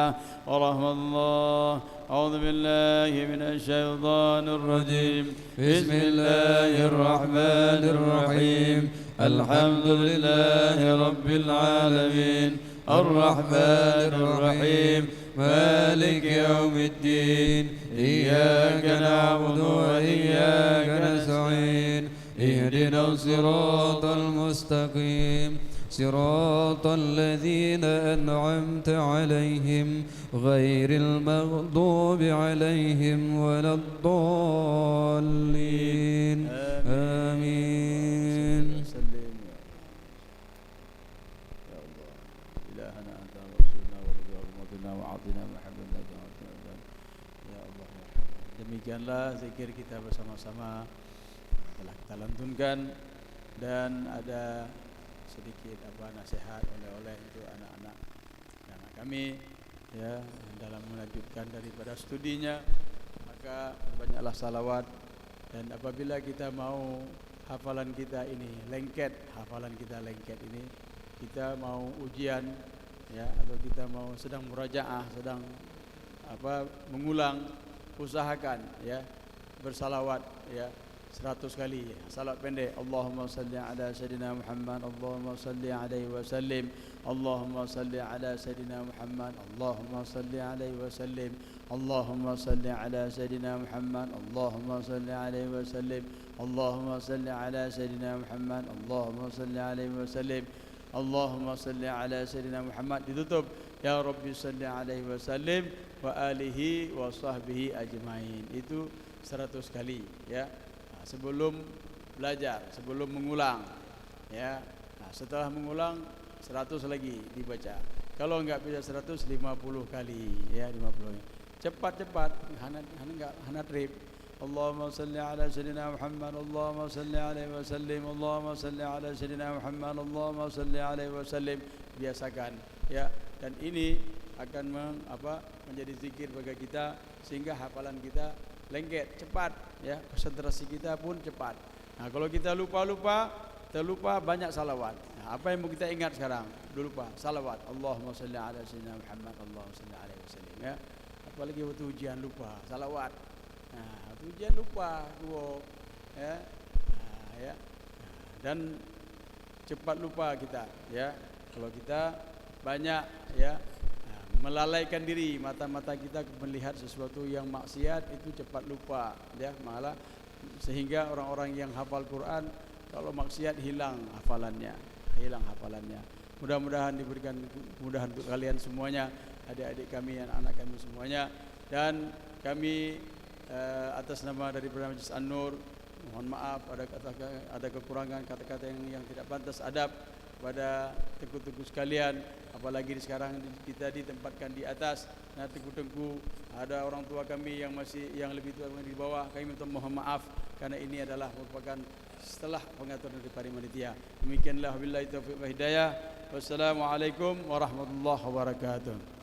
ورحمة الله. أعوذ بالله من الشيطان الرجيم. بسم الله الرحمن الرحيم. الحمد لله رب العالمين الرحمن الرحيم مالك يوم الدين. إياك نعبد وإياك نستعين. اهدنا الصراط المستقيم صراط الذين أنعمت عليهم غير المغضوب عليهم ولا الضالين. آمين. Demikianlah zikir kita bersama-sama telah kita lantunkan, dan ada sedikit nasihat oleh-oleh untuk anak-anak kami ya dalam melanjutkan daripada studinya. Maka banyaklah salawat, dan apabila kita mau hafalan kita ini lengket, ini kita mau ujian ya, atau kita mau sedang murajaah, sedang mengulang, usahakan ya bersalawat ya 100 kali. Salawat pendek, Allahumma salli ala Sayyidina Muhammad, Allahumma salli alaihi wasallim, Allahumma salli ala Sayyidina Muhammad, Allahumma salli alaihi wasallim, Allahumma salli ala Sayyidina Muhammad, Allahumma salli alaihi wasallim, Allahumma salli ala Sayyidina Muhammad, Allahumma salli alaihi wasallim, Allahumma salli ala Sayyidina Muhammad. Ditutup, ya Rabbi salli alaihi wasallim wa alihi wa sahbihi ajmain. Itu 100 kali ya. Sebelum belajar, sebelum mengulang ya. Setelah mengulang 100 lagi dibaca. Kalau enggak bisa 100, 50 kali ya, 50. Cepat-cepat, hana trip. Allahumma salli ala Sayyidina Muhammad, Allahumma salli alaihi wasallim, Allahumma salli ala Sayyidina Muhammad, Allahumma salli alaihi wasallim. Biasakan ya, dan ini akan menjadi zikir bagi kita, sehingga hafalan kita lengket, cepat ya, konsentrasi kita pun cepat. Nah, kalau kita terlupa banyak salawat. Nah, apa yang mau kita ingat sekarang? Lupa salawat. Allahumma salli ala Sayyidina Muhammad, Allahumma salli alaihi wasallam ya. Apalagi waktu ujian lupa salawat. Nah, waktu ujian lupa ya. Nah, ya. Dan cepat lupa kita ya. Kalau kita banyak ya melalaikan diri, mata-mata kita melihat sesuatu yang maksiat, itu cepat lupa ya, malah sehingga orang-orang yang hafal Quran kalau maksiat hilang hafalannya. Mudah-mudahan diberikan kemudahan untuk kalian semuanya, adik-adik kami, anak-anak kami semuanya. Dan kami atas nama daripada Majlis An-Nur mohon maaf ada kekurangan kata-kata yang tidak pantas adab pada tengku-tengku sekalian, apalagi sekarang kita ditempatkan di atas. Nah, tengku-tengku ada orang tua kami yang lebih tua di bawah, kami minta mohon maaf karena ini adalah merupakan setelah pengaturan dari panitia. Demikianlah, wabillahi taufiq wa hidayah. Wassalamualaikum warahmatullahi wabarakatuh.